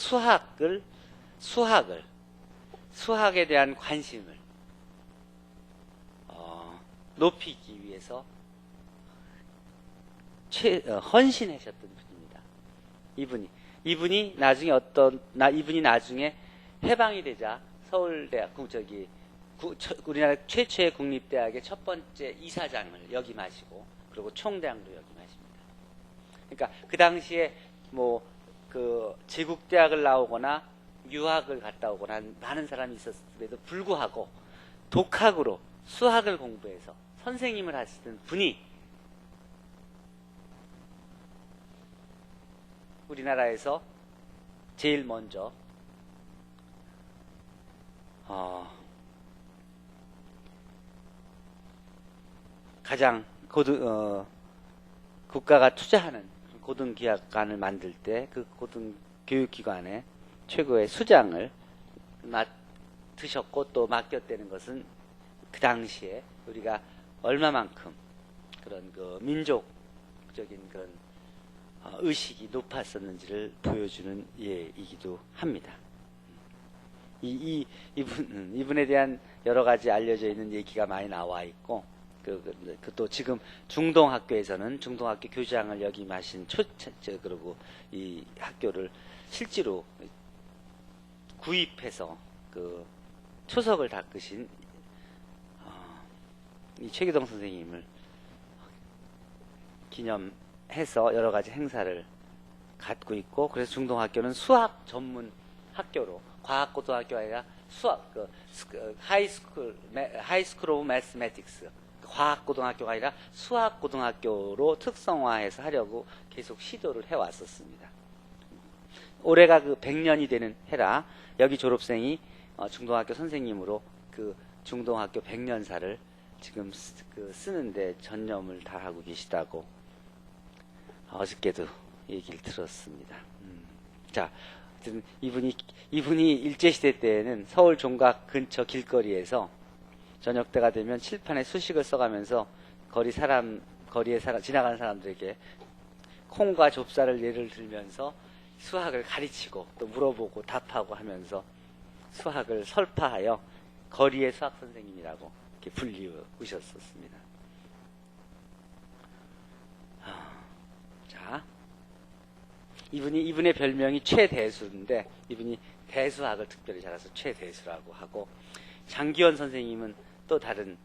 수학에 대한 관심을 높이기 위해서 헌신하셨던 분입니다. 이분이 나중에 해방이 되자 서울대학, 우리나라 최초의 국립대학의 첫 번째 이사장을 역임하시고, 그리고 총장도 역임하십니다. 그러니까 그 당시에 제국대학을 나오거나 유학을 갔다 오거나 많은 사람이 있었음에도 불구하고 독학으로 수학을 공부해서 선생님을 하시던 분이 우리나라에서 제일 먼저 가장 국가가 투자하는 고등기획관을 만들 때 그 고등교육기관의 최고의 수장을 맡으셨고, 또 맡겼다는 것은 그 당시에 우리가 얼마만큼 그런 민족적인 그런 의식이 높았었는지를 보여주는 예이기도 합니다. 이분에 대한 여러 가지 알려져 있는 얘기가 많이 나와 있고, 또 지금 중동학교에서는 중동학교 교장을 역임하신 그리고 이 학교를 실제로 구입해서 그 초석을 닦으신 이 최규동 선생님을 기념해서 여러 가지 행사를 갖고 있고, 그래서 중동학교는 수학 전문 학교로, 과학고등학교가 아니라 하이스쿨 오브 매스매틱스, 과학고등학교가 아니라 수학고등학교로 특성화해서 하려고 계속 시도를 해왔었습니다. 올해가 그 100년이 되는 해라 여기 졸업생이 중동학교 선생님으로 그 중동학교 100년사를 지금 쓰는데 전념을 다하고 계시다고 어저께도 얘기를 들었습니다. 자, 이분이 일제시대 때에는 서울 종각 근처 길거리에서 저녁 때가 되면 칠판에 수식을 써가면서 거리에 지나가는 사람들에게 콩과 좁쌀을 예를 들면서 수학을 가르치고 또 물어보고 답하고 하면서 수학을 설파하여 거리의 수학 선생님이라고 이렇게 불리우셨었습니다. 자, 이분의 별명이 최대수인데 이분이 대수학을 특별히 잘해서 최대수라고 하고, 장기원 선생님은 또 다른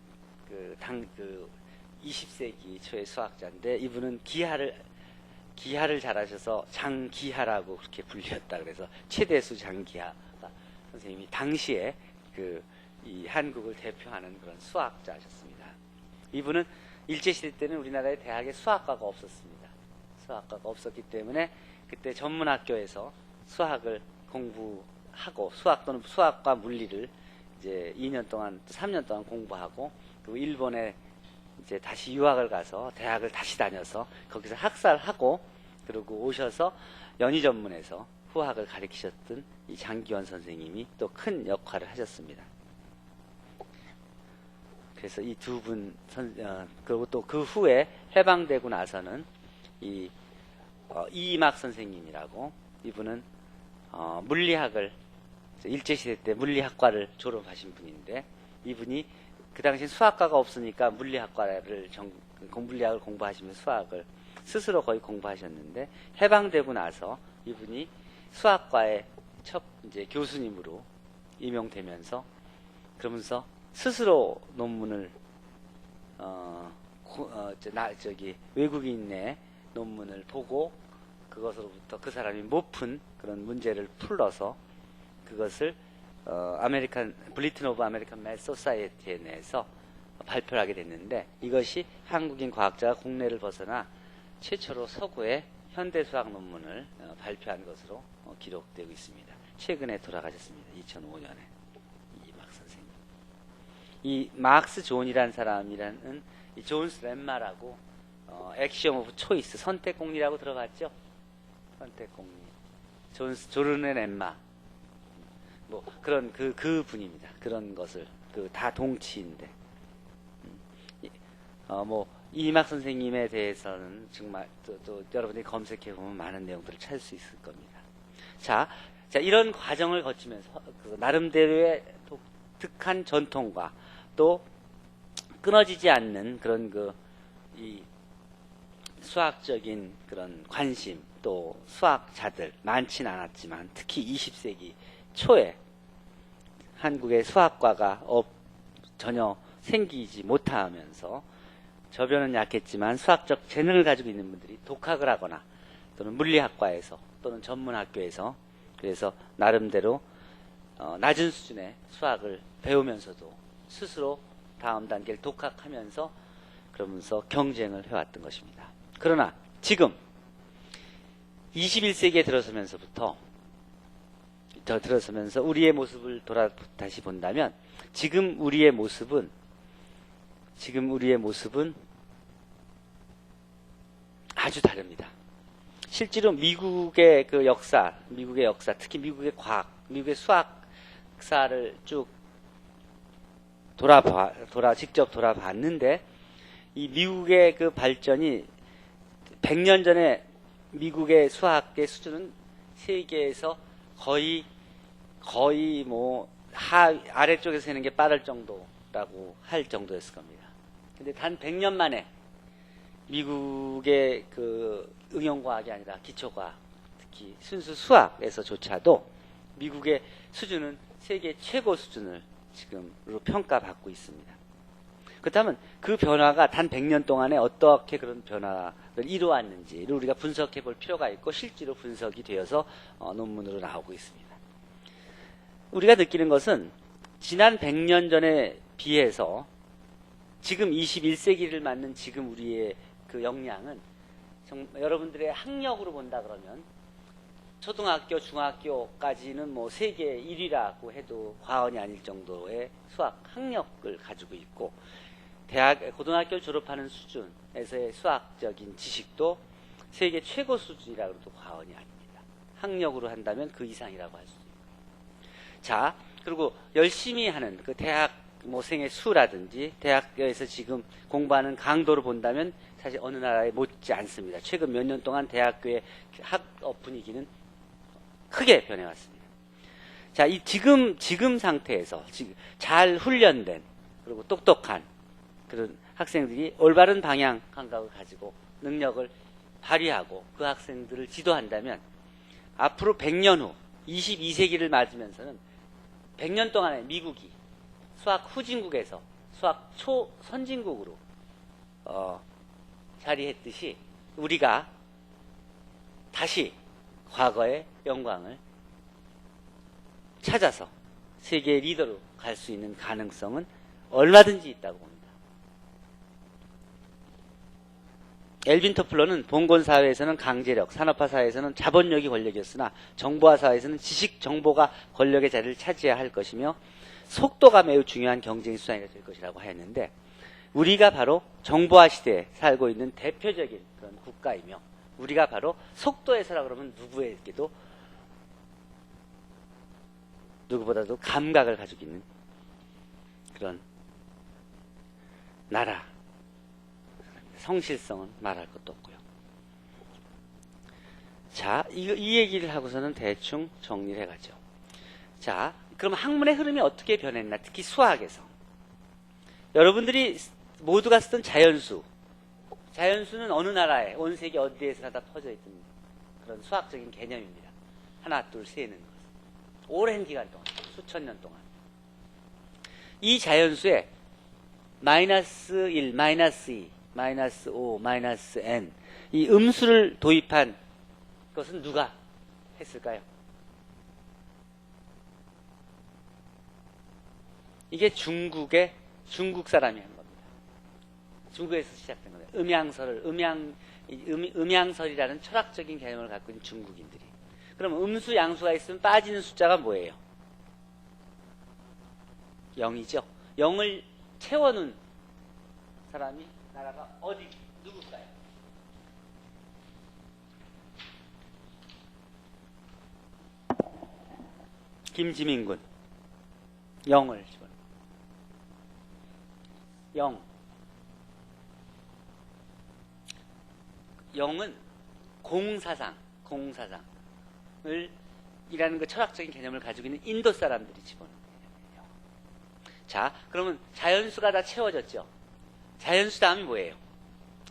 20세기 초의 수학자인데 이분은 기하를 잘하셔서 장기하라고 그렇게 불렸다. 그래서 최대수 장기하 선생님이 당시에 이 한국을 대표하는 그런 수학자셨습니다. 이분은 일제시대 때는 우리나라에 대학에 수학과가 없었습니다. 수학과가 없었기 때문에 그때 전문학교에서 수학을 공부하고, 수학 또는 수학과 물리를 이제 2년 동안, 3년 동안 공부하고, 그리고 일본에 이제 다시 유학을 가서 대학을 다시 다녀서 거기서 학살하고, 그리고 오셔서 연희전문에서 후학을 가르치셨던 이 장기원 선생님이 또 큰 역할을 하셨습니다. 그래서 이 두 분, 그리고 또 그 후에 해방되고 나서는 이이막 선생님이라고, 이분은 물리학을, 일제시대 때 물리학과를 졸업하신 분인데, 이분이 그 당시 수학과가 없으니까 물리학과를 물리학을 공부하시면서 수학을 스스로 거의 공부하셨는데, 해방되고 나서 이분이 수학과의 첫 이제 교수님으로 임용되면서, 그러면서 스스로 논문을 외국인의 논문을 보고 그것으로부터 그 사람이 못 푼 그런 문제를 풀러서 그것을 브리튼 오브 아메리칸 매스 소사이어티에 내서 발표를 하게 됐는데, 이것이 한국인 과학자가 국내를 벗어나 최초로 서구의 현대 수학 논문을 발표한 것으로 기록되고 있습니다. 최근에 돌아가셨습니다. 2005년에 이막 선생님. 이 마크스 존이라는 사람이라는 이 존스 렘마라고 액시엄 오브 초이스, 선택 공리라고 들어봤죠? 선택 공리. 조르네 렘마. 뭐 그런 그 분입니다. 그런 것을 다 동치인데. 뭐 이막 선생님에 대해서는 정말 또 여러분들이 검색해 보면 많은 내용들을 찾을 수 있을 겁니다. 자, 이런 과정을 거치면서 나름대로의 독특한 전통과 또 끊어지지 않는 그런 이 수학적인 그런 관심, 또 수학자들 많지는 않았지만 특히 20세기 초에 한국의 수학과가 전혀 생기지 못하면서, 저변은 약했지만 수학적 재능을 가지고 있는 분들이 독학을 하거나 또는 물리학과에서 또는 전문학교에서, 그래서 나름대로 낮은 수준의 수학을 배우면서도 스스로 다음 단계를 독학하면서 그러면서 경쟁을 해왔던 것입니다. 그러나 지금 21세기에 들어서면서 우리의 모습을 다시 본다면 지금 우리의 모습은 아주 다릅니다. 실제로 미국의 역사, 특히 미국의 과학, 미국의 수학사를 쭉 직접 돌아봤는데, 이 미국의 그 발전이 100년 전에 미국의 수학의 수준은 세계에서 거의 아래쪽에서 세는 게 빠를 정도라고 할 정도였을 겁니다. 근데 단 100년 만에 미국의 응용과학이 아니라 기초과학, 특히 순수 수학에서조차도 미국의 수준은 세계 최고 수준을 지금으로 평가받고 있습니다. 그렇다면 그 변화가 단 100년 동안에 어떻게 그런 변화를 이루어왔는지를 우리가 분석해 볼 필요가 있고, 실제로 분석이 되어서 논문으로 나오고 있습니다. 우리가 느끼는 것은 지난 100년 전에 비해서 지금 21세기를 맞는 지금 우리의 그 역량은 여러분들의 학력으로 본다 그러면 초등학교, 중학교까지는 뭐 세계 1위라고 해도 과언이 아닐 정도의 수학 학력을 가지고 있고, 고등학교를 졸업하는 수준에서의 수학적인 지식도 세계 최고 수준이라고 해도 과언이 아닙니다. 학력으로 한다면 그 이상이라고 할 수 있습니다. 자, 그리고 열심히 하는 대학생의 수라든지 대학교에서 지금 공부하는 강도를 본다면 사실 어느 나라에 못지 않습니다. 최근 몇 년 동안 대학교의 학업 분위기는 크게 변해왔습니다. 자, 이 지금 상태에서 잘 훈련된 그리고 똑똑한 그런 학생들이 올바른 방향 감각을 가지고 능력을 발휘하고 그 학생들을 지도한다면 앞으로 100년 후 22세기를 맞으면서는 100년 동안에 미국이 수학 후진국에서 수학 초선진국으로 자리했듯이 우리가 다시 과거의 영광을 찾아서 세계의 리더로 갈 수 있는 가능성은 얼마든지 있다고 봅니다. 엘빈 토플러는 봉건 사회에서는 강제력, 산업화 사회에서는 자본력이 권력이었으나 정보화 사회에서는 지식, 정보가 권력의 자리를 차지해야 할 것이며 속도가 매우 중요한 경쟁 수단이 될 것이라고 하였는데, 우리가 바로 정보화 시대에 살고 있는 대표적인 그런 국가이며, 우리가 바로 속도에서라 그러면 누구보다도 감각을 가지고 있는 그런 나라. 성실성은 말할 것도 없고요. 자, 이 얘기를 하고서는 대충 정리를 해가죠. 자, 그럼 학문의 흐름이 어떻게 변했나? 특히 수학에서. 여러분들이 모두가 쓰던 자연수는 어느 나라에, 온 세계 어디에서나 다 퍼져 있던 그런 수학적인 개념입니다. 하나, 둘, 세는 것. 오랜 기간 동안, 수천 년 동안. 이 자연수에 마이너스 1, 마이너스 2, 마이너스 5, 마이너스 n, 이 음수를 도입한 것은 누가 했을까요? 이게 중국 사람이 한 겁니다. 중국에서 시작된 겁니다. 음양설이라는 철학적인 개념을 갖고 있는 중국인들이. 그럼 음수, 양수가 있으면 빠지는 숫자가 뭐예요? 0이죠. 0을 채워놓은 사람이, 나라가 누굴까요? 김지민군. 0을 집어넣어요. 0. 0은 공사상을 이라는 그 철학적인 개념을 가지고 있는 인도 사람들이 집어넣은 개념이에요. 자, 그러면 자연수가 다 채워졌죠. 자연수 다음이 뭐예요?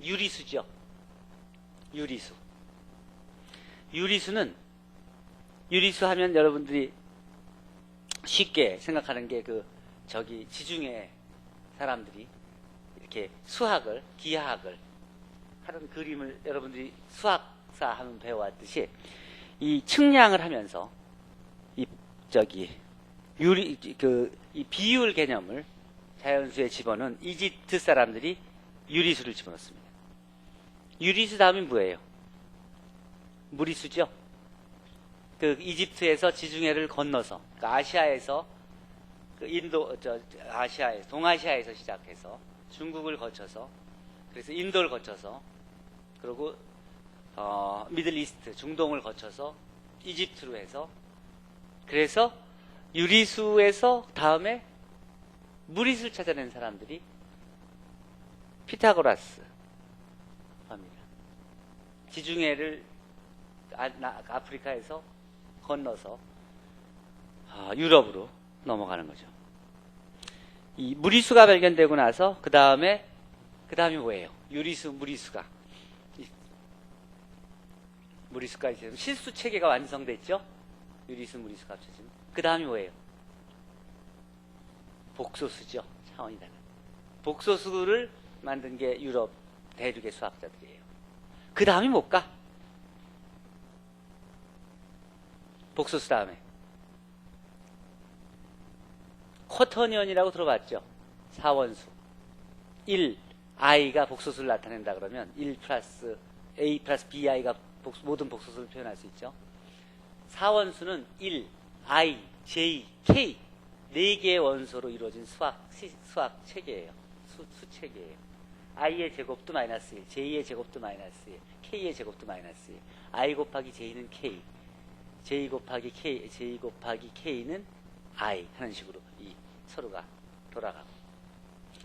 유리수죠. 유리수 하면 여러분들이 쉽게 생각하는 게 지중해 사람들이 이렇게 수학을, 기하학을 하는 그림을 여러분들이 수학사 하면 배워왔듯이, 이 측량을 하면서 이 비율 개념을 자연수에 집어넣은 이집트 사람들이 유리수를 집어넣습니다. 유리수 다음이 뭐예요? 무리수죠. 이집트에서 지중해를 건너서, 아시아에서, 동아시아에서 시작해서 중국을 거쳐서, 그래서 인도를 거쳐서, 그리고 미들 이스트, 중동을 거쳐서 이집트로 해서, 그래서 유리수에서 다음에 무리수를 찾아낸 사람들이 피타고라스 합니다. 지중해를 아프리카에서 건너서 유럽으로 넘어가는 거죠. 이 무리수가 발견되고 나서 그 다음이 뭐예요? 유리수, 무리수가 이제 실수 체계가 완성됐죠. 유리수, 무리수가 합쳐지면 그 다음이 뭐예요? 복소수죠. 차원이 다른 복소수를 만든 게 유럽 대륙의 수학자들이에요. 그 다음이 뭘까? 복소수 다음에 쿼터니언이라고 들어봤죠? 사원수 1, i가 복소수를 나타낸다 그러면 1 플러스 a 플러스 bi가 모든 복소수를 표현할 수 있죠. 사원수는 1, i, j, k 4개의 원소로 이루어진 수학 체계예요. 수체계예요. i의 제곱도 마이너스 1, j의 제곱도 마이너스 1, k의 제곱도 마이너스 1, i 곱하기 j는 k, j 곱하기 k는 i 하는 식으로 서로가 돌아가고,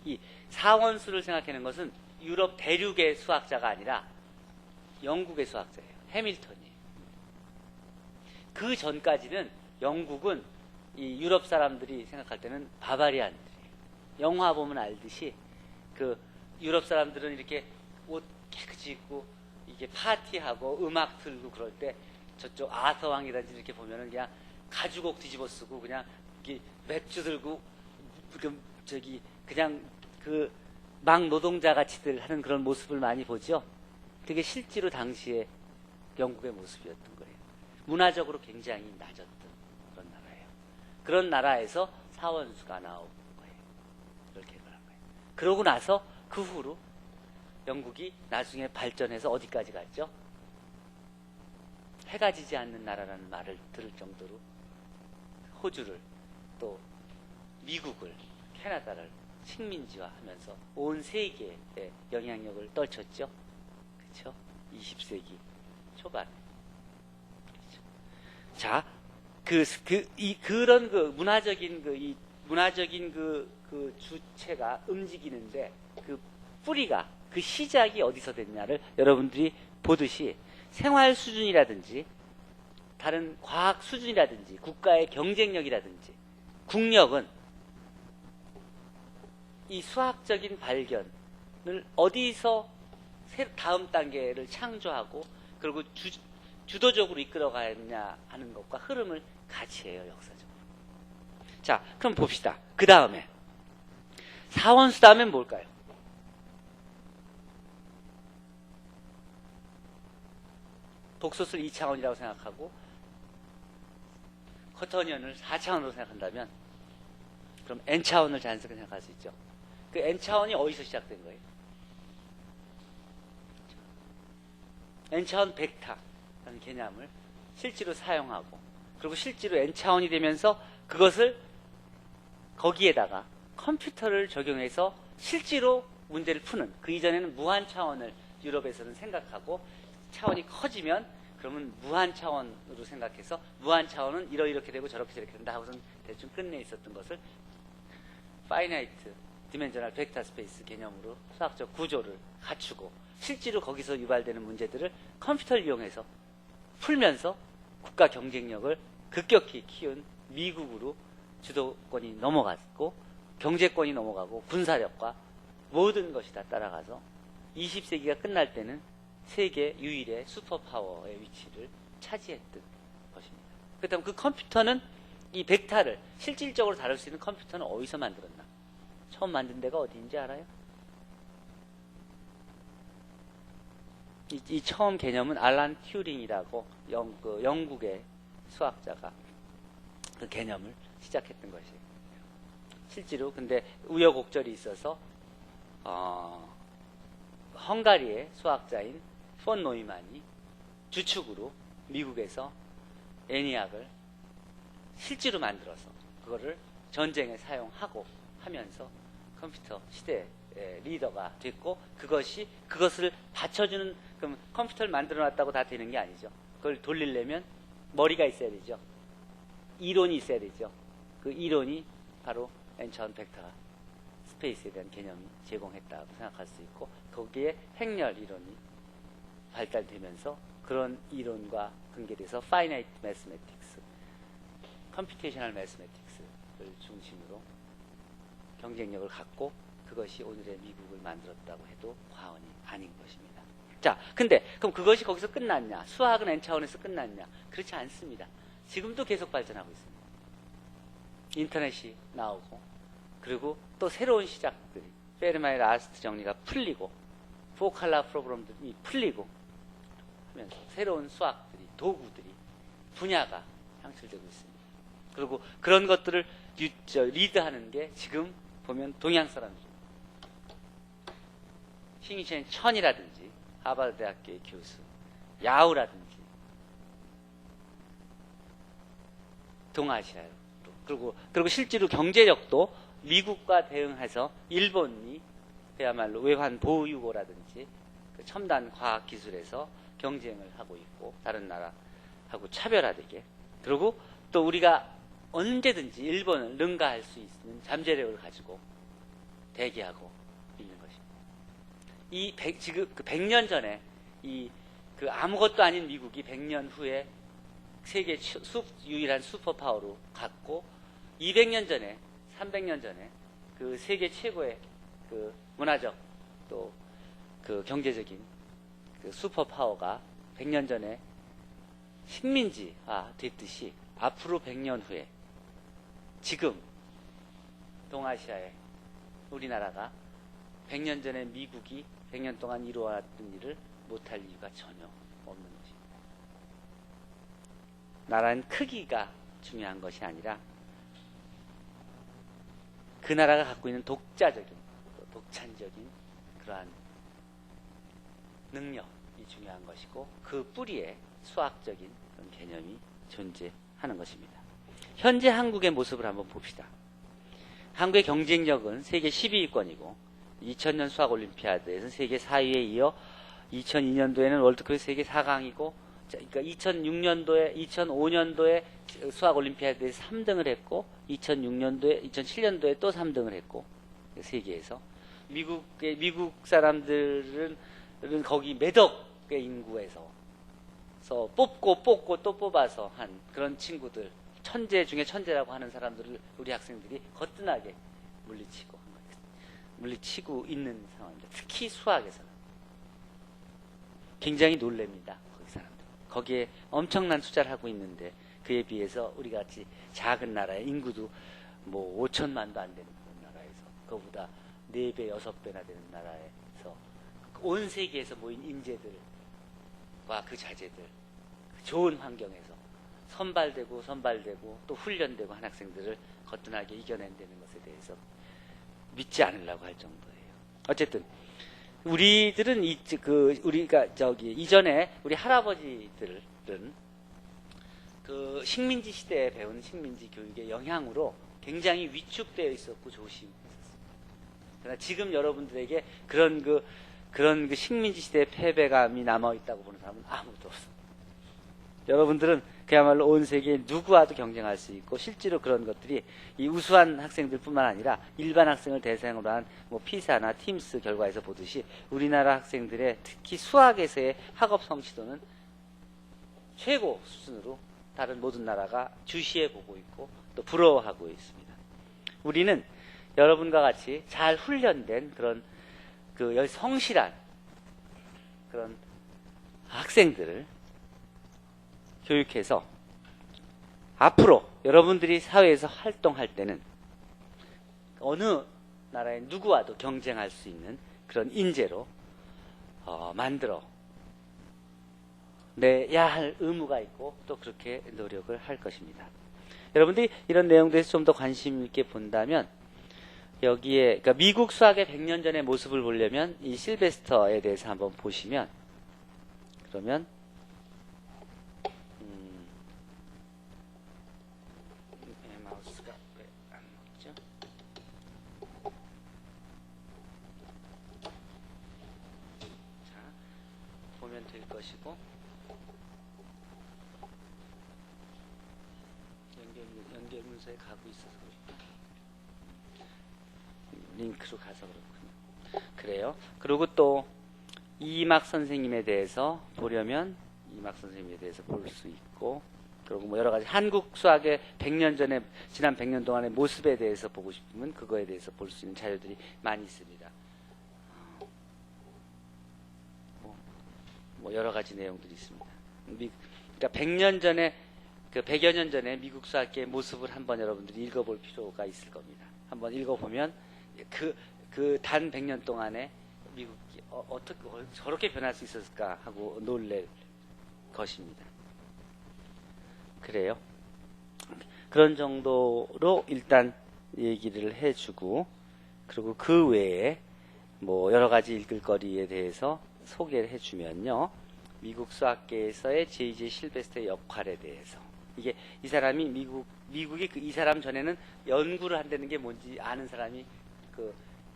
이 사원수를 생각하는 것은 유럽 대륙의 수학자가 아니라 영국의 수학자예요. 해밀턴이에요. 그 전까지는 영국은 이 유럽 사람들이 생각할 때는 바바리안들이에요. 영화 보면 알듯이 유럽 사람들은 이렇게 옷 깨끗이 입고 이게 파티하고 음악 틀고 그럴 때 저쪽 아서왕이라든지 이렇게 보면은 그냥 가죽옷 뒤집어 쓰고 그냥 이렇게 맥주 들고 저기 그냥 그 막 노동자 같이들 하는 그런 모습을 많이 보죠. 그게 실제로 당시에 영국의 모습이었던 거예요. 문화적으로 굉장히 낮았던 그런 나라예요. 그런 나라에서 사원수가 나온 거예요. 이렇게 그런 거예요. 그러고 나서 그 후로 영국이 나중에 발전해서 어디까지 갔죠? 해가 지지 않는 나라라는 말을 들을 정도로 호주를 또 미국을 캐나다를 식민지화하면서 온 세계에 영향력을 떨쳤죠. 그렇죠? 20세기 초반. 그렇죠? 자, 그런 문화적인 그 주체가 움직이는데 그 뿌리가 그 시작이 어디서 됐냐를 여러분들이 보듯이 생활 수준이라든지 다른 과학 수준이라든지 국가의 경쟁력이라든지 국력은 이 수학적인 발견을 어디서 다음 단계를 창조하고 그리고 주도적으로 이끌어가느냐 하는 것과 흐름을 같이 해요, 역사적으로. 자, 그럼 봅시다. 그 다음에 사원수 다음엔 뭘까요? 독소를 2차원이라고 생각하고 커터니언을 4차원으로 생각한다면 그럼 N차원을 자연스럽게 생각할 수 있죠. 그 N차원이 어디서 시작된 거예요? N차원 벡터라는 개념을 실제로 사용하고 그리고 실제로 N차원이 되면서 그것을 거기에다가 컴퓨터를 적용해서 실제로 문제를 푸는 그 이전에는 무한 차원을 유럽에서는 생각하고 차원이 커지면 그러면 무한 차원으로 생각해서 무한 차원은 이렇게 되고 저렇게 된다 하고선 대충 끝내 있었던 것을 파이나이트 디멘저널 벡터 스페이스 개념으로 수학적 구조를 갖추고 실제로 거기서 유발되는 문제들을 컴퓨터를 이용해서 풀면서 국가 경쟁력을 급격히 키운 미국으로 주도권이 넘어갔고 경제권이 넘어가고 군사력과 모든 것이 다 따라가서 20세기가 끝날 때는 세계 유일의 슈퍼파워의 위치를 차지했던 것입니다. 그렇다면 그 컴퓨터는 이 벡터를 실질적으로 다룰 수 있는 컴퓨터는 어디서 만들었나? 처음 만든 데가 어디인지 알아요? 이 처음 개념은 알란 튜링이라고 영국의 수학자가 그 개념을 시작했던 것이에요. 실제로 근데 우여곡절이 있어서 헝가리의 수학자인 폰 노이만이 주축으로 미국에서 애니악을 실제로 만들어서 그거를 전쟁에 사용하고 하면서 컴퓨터 시대의 리더가 됐고 그것을 받쳐주는 그럼 컴퓨터를 만들어 놨다고 다 되는 게 아니죠. 그걸 돌리려면 머리가 있어야 되죠. 이론이 있어야 되죠. 그 이론이 바로 N차원 벡터 스페이스에 대한 개념이 제공했다고 생각할 수 있고 거기에 행렬 이론이 발달되면서 그런 이론과 근거돼서 파이나이트 매스매틱스, 컴퓨테이셔널 매스매틱스를 중심으로 경쟁력을 갖고 그것이 오늘의 미국을 만들었다고 해도 과언이 아닌 것입니다. 자, 근데 그럼 그것이 거기서 끝났냐? 수학은 N차원에서 끝났냐? 그렇지 않습니다. 지금도 계속 발전하고 있습니다. 인터넷이 나오고 그리고 또 새로운 시작들이 페르마의 라스트 정리가 풀리고 포칼라 프로그램들이 풀리고 하면서 새로운 수학들이 도구들이 분야가 창출되고 있습니다. 그리고 그런 것들을 리드하는 게 지금 보면 동양 사람들 싱이첸 천이라든지 하버드 대학교의 교수 야우라든지 동아시아요. 그리고 실제로 경제력도 미국과 대응해서 일본이 그야말로 외환 보유고라든지 그 첨단 과학 기술에서 경쟁을 하고 있고 다른 나라하고 차별화되게 그리고 또 우리가 언제든지 일본을 능가할 수 있는 잠재력을 가지고 대기하고 있는 것입니다. 지금 그 100년 전에 그 아무것도 아닌 미국이 100년 후에 세계 유일한 슈퍼파워로 갔고 200년 전에 300년 전에 그 세계 최고의 그 문화적 또 그 경제적인 그 슈퍼파워가 100년 전에 식민지화 됐듯이 앞으로 100년 후에 지금 동아시아에 우리나라가 100년 전에 미국이 100년 동안 이루어왔던 일을 못할 이유가 전혀 없는 것입니다. 나라는 크기가 중요한 것이 아니라 그 나라가 갖고 있는 독자적인, 독창적인 그러한 능력이 중요한 것이고 그 뿌리에 수학적인 그런 개념이 존재하는 것입니다. 현재 한국의 모습을 한번 봅시다. 한국의 경쟁력은 세계 12위권이고 2000년 수학올림피아드에서는 세계 4위에 이어 2002년도에는 월드컵에서 세계 4강이고 그러니까 2006년도에 2005년도에 수학올림피아드에서 3등을 했고 2007년도에 또 3등을 했고 세계에서 미국 사람들은 거기 몇 억의 인구에서 뽑고 또 뽑아서 한 그런 친구들 천재 중에 천재라고 하는 사람들을 우리 학생들이 거뜬하게 물리치고 있는 상황입니다. 특히 수학에서는 굉장히 놀랍니다. 거기 사람들 거기에 엄청난 투자를 하고 있는데 그에 비해서 우리 같이 작은 나라의 인구도 뭐 5천만도 안 되는 그런 나라에서 그거보다 4배 6배나 되는 나라에서 온 세계에서 모인 인재들과 그 자제들 좋은 환경에서 선발되고 또 훈련되고 한 학생들을 거뜬하게 이겨낸다는 것에 대해서 믿지 않으려고 할 정도예요. 어쨌든 우리들은 우리가 이전에 우리 할아버지들은 그 식민지 시대에 배운 식민지 교육의 영향으로 굉장히 위축되어 있었고 조심했었습니다. 그러나 지금 여러분들에게 그런 그 식민지 시대의 패배감이 남아 있다고 보는 사람은 아무도 없습니다. 여러분들은 그야말로 온 세계에 누구와도 경쟁할 수 있고 실제로 그런 것들이 이 우수한 학생들뿐만 아니라 일반 학생을 대상으로 한 뭐 피사나 팀스 결과에서 보듯이 우리나라 학생들의 특히 수학에서의 학업 성취도는 최고 수준으로 다른 모든 나라가 주시해 보고 있고 또 부러워하고 있습니다. 우리는 여러분과 같이 잘 훈련된 그런 성실한 그런 학생들을 교육해서 앞으로 여러분들이 사회에서 활동할 때는 어느 나라의 누구와도 경쟁할 수 있는 그런 인재로 만들어 내야 할 의무가 있고 또 그렇게 노력을 할 것입니다. 여러분들이 이런 내용들에서 좀 더 관심 있게 본다면 여기에 그러니까 미국 수학의 100년 전의 모습을 보려면 이 실베스터에 대해서 한번 보시면 그러면 마우스가 왜 안 먹죠? 자, 보면 될 것이고 연결 문서에 가고 있어서 링크로 가서 그렇군요. 그래요. 그리고 또 이막 선생님에 대해서 보려면 이막 선생님에 대해서 볼 수 있고 그리고 뭐 여러 가지 한국 수학의 100년 전에 지난 100년 동안의 모습에 대해서 보고 싶으면 그거에 대해서 볼 수 있는 자료들이 많이 있습니다. 뭐 여러 가지 내용들이 있습니다. 그러니까 100년 전에 100여 년 전에 미국 수학계의 모습을 한번 여러분들이 읽어볼 필요가 있을 겁니다. 한번 읽어보면 단 100년 동안에 미국이 어떻게 저렇게 변할 수 있었을까 하고 놀랄 것입니다. 그래요. 그런 정도로 일단 얘기를 해주고 그리고 그 외에 뭐 여러 가지 읽을 거리에 대해서 소개를 해주면요. 미국 수학계에서의 J.J. 실베스터의 역할에 대해서 이게 이 사람이 미국이 이 사람 전에는 연구를 한다는 게 뭔지 아는 사람이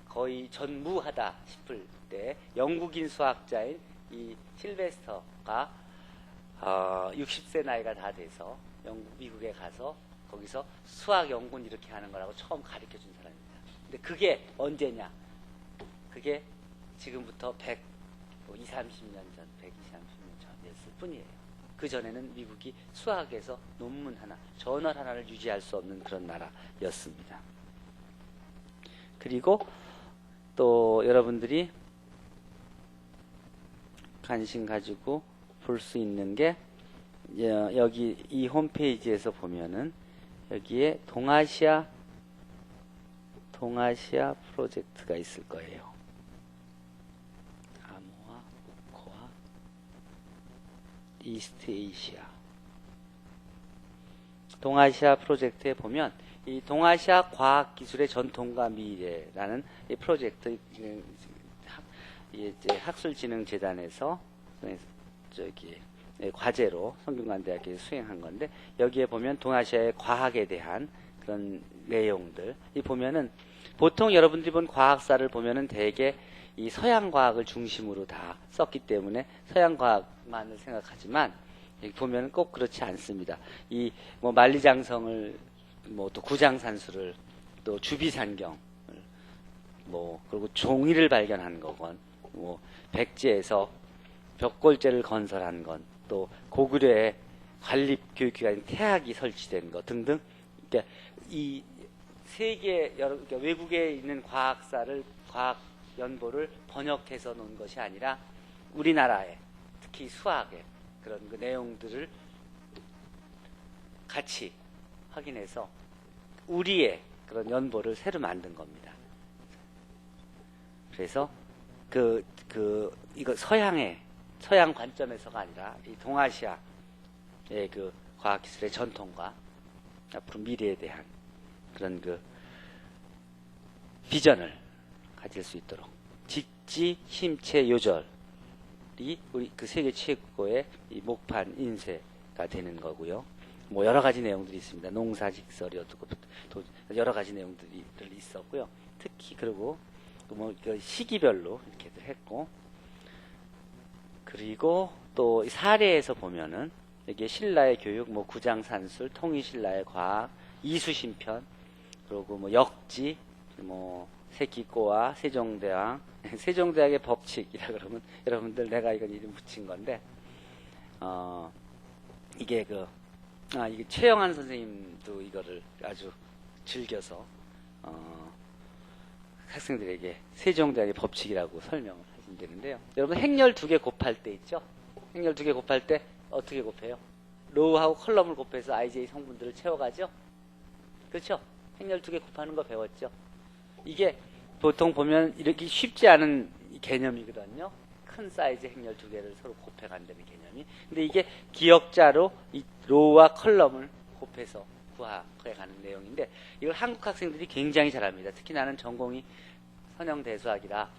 거의 전무하다 싶을 때 영국인 수학자인 이 실베스터가 60세 나이가 다 돼서 미국에 가서 거기서 수학 연구는 이렇게 하는 거라고 처음 가르쳐 준 사람입니다. 근데 그게 언제냐? 그게 지금부터 120, 30년 전, 120, 30년 전이었을 뿐이에요. 그 전에는 미국이 수학에서 논문 하나, 저널 하나를 유지할 수 없는 그런 나라였습니다. 그리고 또 여러분들이 관심 가지고 볼 수 있는 게 여기 이 홈페이지에서 보면은 여기에 동아시아 프로젝트가 있을 거예요. 아모아, 우코아, 이스트 에이시아. 동아시아 프로젝트에 보면 이 동아시아 과학기술의 전통과 미래라는 이 프로젝트 이제 학술진흥재단에서 저기 과제로 성균관대학교에서 수행한 건데 여기에 보면 동아시아의 과학에 대한 그런 내용들 이 보면은 보통 여러분들이 본 과학사를 보면은 대개 이 서양 과학을 중심으로 다 썼기 때문에 서양 과학만을 생각하지만 여기 보면은 꼭 그렇지 않습니다. 이 뭐 만리장성을 뭐 또 구장산수를 또 주비산경을 뭐 그리고 종이를 발견한 거건 뭐 백제에서 벽골제를 건설한 건 또 고구려의 관립교육기관인 태학이 설치된 것 등등 그러니까 이 세계 여러 그러니까 외국에 있는 과학사를 과학 연보를 번역해서 놓은 것이 아니라 우리나라의 특히 수학의 그런 그 내용들을 같이 확인해서 우리의 그런 연보를 새로 만든 겁니다. 그래서 이거 서양 관점에서가 아니라 이 동아시아의 그 과학기술의 전통과 앞으로 미래에 대한 그런 그 비전을 가질 수 있도록 직지, 힘체, 요절이 우리 그 세계 최고의 이 목판 인쇄가 되는 거고요. 뭐 여러 가지 내용들이 있습니다. 농사직설이 어떻고 또 여러 가지 내용들이 있었고요. 특히 그리고 뭐 시기별로 이렇게들 했고 그리고 또 사례에서 보면은 여기에 신라의 교육, 뭐 구장산술, 통일신라의 과학, 이수신편, 그리고 뭐 역지, 뭐 세기꼬아, 세종대왕, 세종대왕의 법칙이라 그러면 여러분들 내가 이건 이름 붙인 건데 이게 이게 최영한 선생님도 이거를 아주 즐겨서 학생들에게 세종대왕의 법칙이라고 설명을 하시면 되는데요. 여러분 행렬 2개 곱할 때 있죠? 행렬 2개 곱할 때 어떻게 곱해요? 로우하고 컬럼을 곱해서 IJ 성분들을 채워가죠? 그렇죠? 행렬 2개 곱하는 거 배웠죠? 이게 보통 보면 이렇게 쉽지 않은 개념이거든요. 큰 사이즈 행렬 2개를 서로 곱해간다는 개념이. 근데 이게 기억자로 이 로우와 컬럼을 곱해서 구해가는 내용인데 이걸 한국 학생들이 굉장히 잘합니다. 특히 나는 전공이 선형대수학이라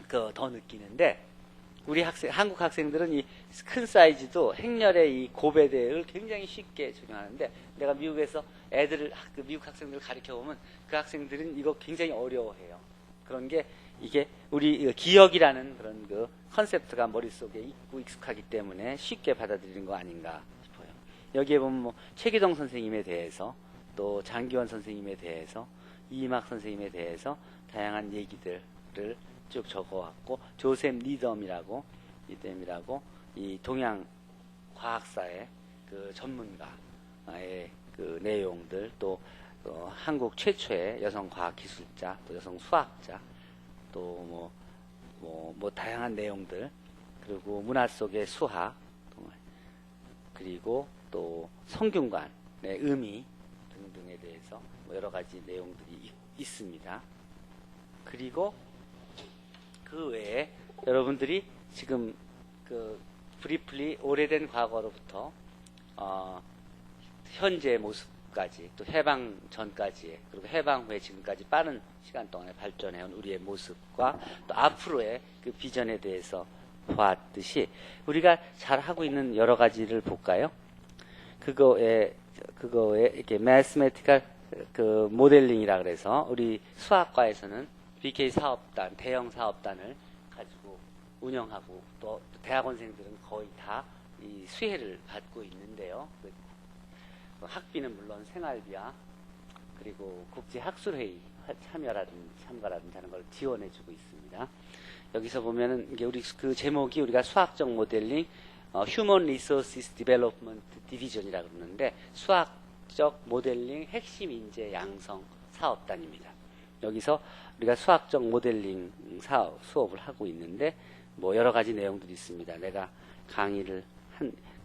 더 느끼는데 우리 한국 학생들은 이 큰 사이즈도 행렬의 이 곱에 대해를 굉장히 쉽게 적용하는데 내가 미국에서 미국 학생들을 가르쳐 보면 그 학생들은 이거 굉장히 어려워해요. 그런 게 이게 우리 기억이라는 그런 그 컨셉트가 머릿속에 있고 익숙하기 때문에 쉽게 받아들이는 거 아닌가 싶어요. 여기에 보면 뭐 최기동 선생님에 대해서 또 장기원 선생님에 대해서 이막 선생님에 대해서 다양한 얘기들을 쭉 적어왔고 조셉 리덤이라고 이 동양 과학사의 그 전문가의 그 내용들 또 한국 최초의 여성 과학기술자 또 여성 수학자 또 뭐 다양한 내용들 그리고 문화 속의 수학 그리고 또 성균관의 의미 등등에 대해서 뭐 여러 가지 내용들이 있습니다. 그리고 그 외에 여러분들이 지금 그 브리플리 오래된 과거로부터 현재 모습까지 또 해방 전까지의 그리고 해방 후에 지금까지 빠른 시간 동안에 발전해온 우리의 모습과 또 앞으로의 그 비전에 대해서 보았듯이 우리가 잘 하고 있는 여러 가지를 볼까요? 그거에 이렇게 매스메티컬 그 모델링이라 그래서 우리 수학과에서는 BK 사업단, 대형 사업단을 가지고 운영하고 또 대학원생들은 거의 다 이 수혜를 받고 있는데요. 그 학비는 물론 생활비와 그리고 국제학술회의 참가라든지 하는 걸 지원해주고 있습니다. 여기서 보면은 이게 우리 그 제목이 우리가 수학적 모델링, Human Resources Development Division이라고 그러는데 수학적 모델링 핵심 인재 양성 사업단입니다. 여기서 우리가 수학적 모델링 수업을 하고 있는데 뭐 여러 가지 내용들이 있습니다. 내가 강의를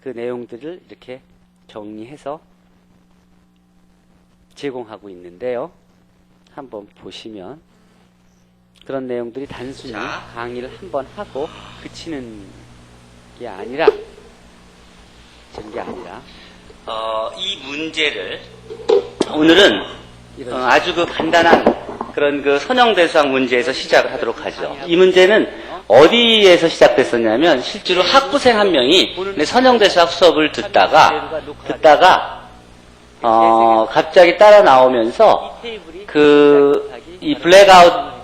그 내용들을 이렇게 정리해서 제공하고 있는데요. 한번 보시면 그런 내용들이 단순히 강의를 한번 하고 그치는 게 아니라 이 문제를 오늘은 아주 그 간단한 그런 그 선형대수학 문제에서 시작을 하도록 하죠. 이 문제는 어디에서 시작됐었냐면 실제로 학부생 한 명이 선형대수학 수업을 듣다가 갑자기 따라 나오면서 이 블랙아웃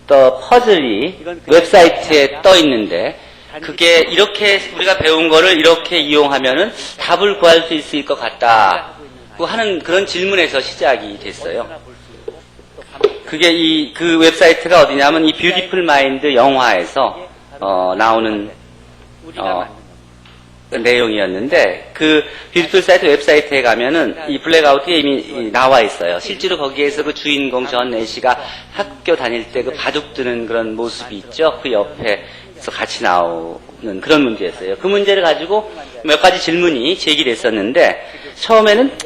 퍼즐이 웹사이트에 떠 있는데 그게 이렇게 우리가 배운 거를 이렇게 이용하면은 답을 구할 수 있을 것 같다 하는 그런 질문에서 시작이 됐어요. 그게 그 웹사이트가 어디냐면 이 뷰티풀 마인드 영화에서 나오는 내용이었는데 그 뷰티풀 사이트 웹사이트에 가면은 이 블랙아웃 게임이 나와 있어요. 실제로 거기에서 그 주인공 전 애쉬가 학교 다닐 때 그 바둑 두는 그런 모습이 있죠. 그 옆에서 같이 나오는 그런 문제였어요. 그 문제를 가지고 몇 가지 질문이 제기됐었는데 처음에는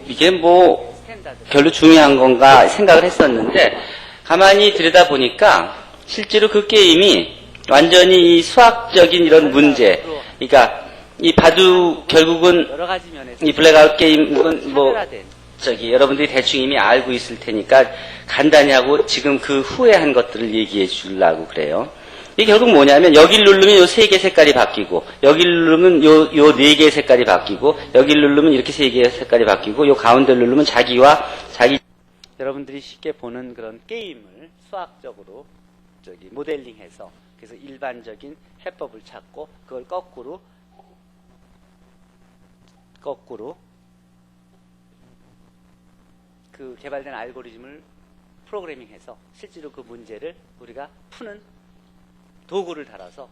이게 별로 중요한 건가 생각을 했었는데 가만히 들여다보니까 실제로 그 게임이 완전히 이 수학적인 이런 문제, 그러니까 이 바둑 결국은 이 블랙아웃 게임은 여러분들이 대충 이미 알고 있을 테니까 간단히 하고 지금 그 후에 한 것들을 얘기해 주려고 그래요. 이게 결국 뭐냐면 여기를 누르면 요 세 개 색깔이 바뀌고 여기를 누르면 요 네 개의 색깔이 바뀌고 여기를 누르면 이렇게 세 개의 색깔이 바뀌고 요 가운데를 누르면 자기 여러분들이 쉽게 보는 그런 게임을 수학적으로 모델링해서 그래서 일반적인 해법을 찾고 그걸 거꾸로 그 개발된 알고리즘을 프로그래밍해서 실제로 그 문제를 우리가 푸는 도구를 달아서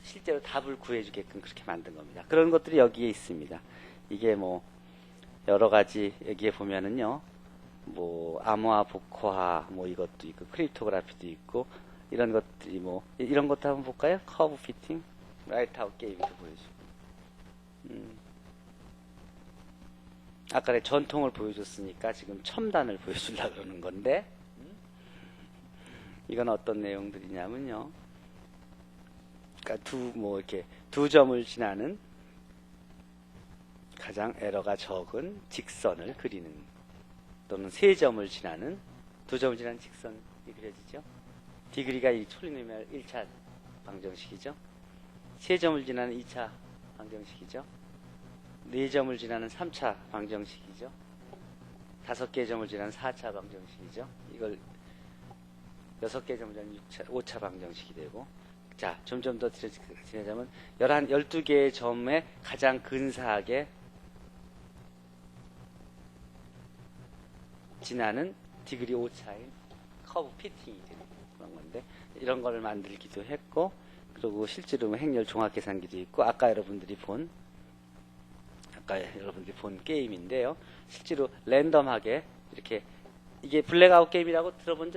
실제로 답을 구해주게끔 그렇게 만든 겁니다. 그런 것들이 여기에 있습니다. 이게 여러 가지 여기에 보면은요, 암호화, 복호화, 이것도 있고, 크립토그래피도 있고, 이런 것들이 이런 것도 한번 볼까요? 커브 피팅, 라이트아웃 게임도 보여주고. 아까 내 전통을 보여줬으니까 지금 첨단을 보여주려고 그러는 건데, 이건 어떤 내용들이냐면요. 그러니까 이렇게 두 점을 지나는 가장 에러가 적은 직선을 그리는 또는 세 점을 지나는 두 점을 지나는 직선이 그려지죠. 디그리가 이 폴리노미얼 1차 방정식이죠. 세 점을 지나는 2차 방정식이죠. 네 점을 지나는 3차 방정식이죠. 5개의 점을 지나는 4차 방정식이죠. 이걸 6개의 점을 지나는 5차 방정식이 되고, 자, 점점 더 지나자면 12개의 점에 가장 근사하게 지나는 디그리 5차인 커브 피팅이 되는 그런 건데, 이런 거를 만들기도 했고, 그리고 실제로 행렬 종합계산기도 있고, 아까 여러분들이 본 게임인데요. 실제로 랜덤하게 이렇게 이게 블랙아웃 게임이라고 본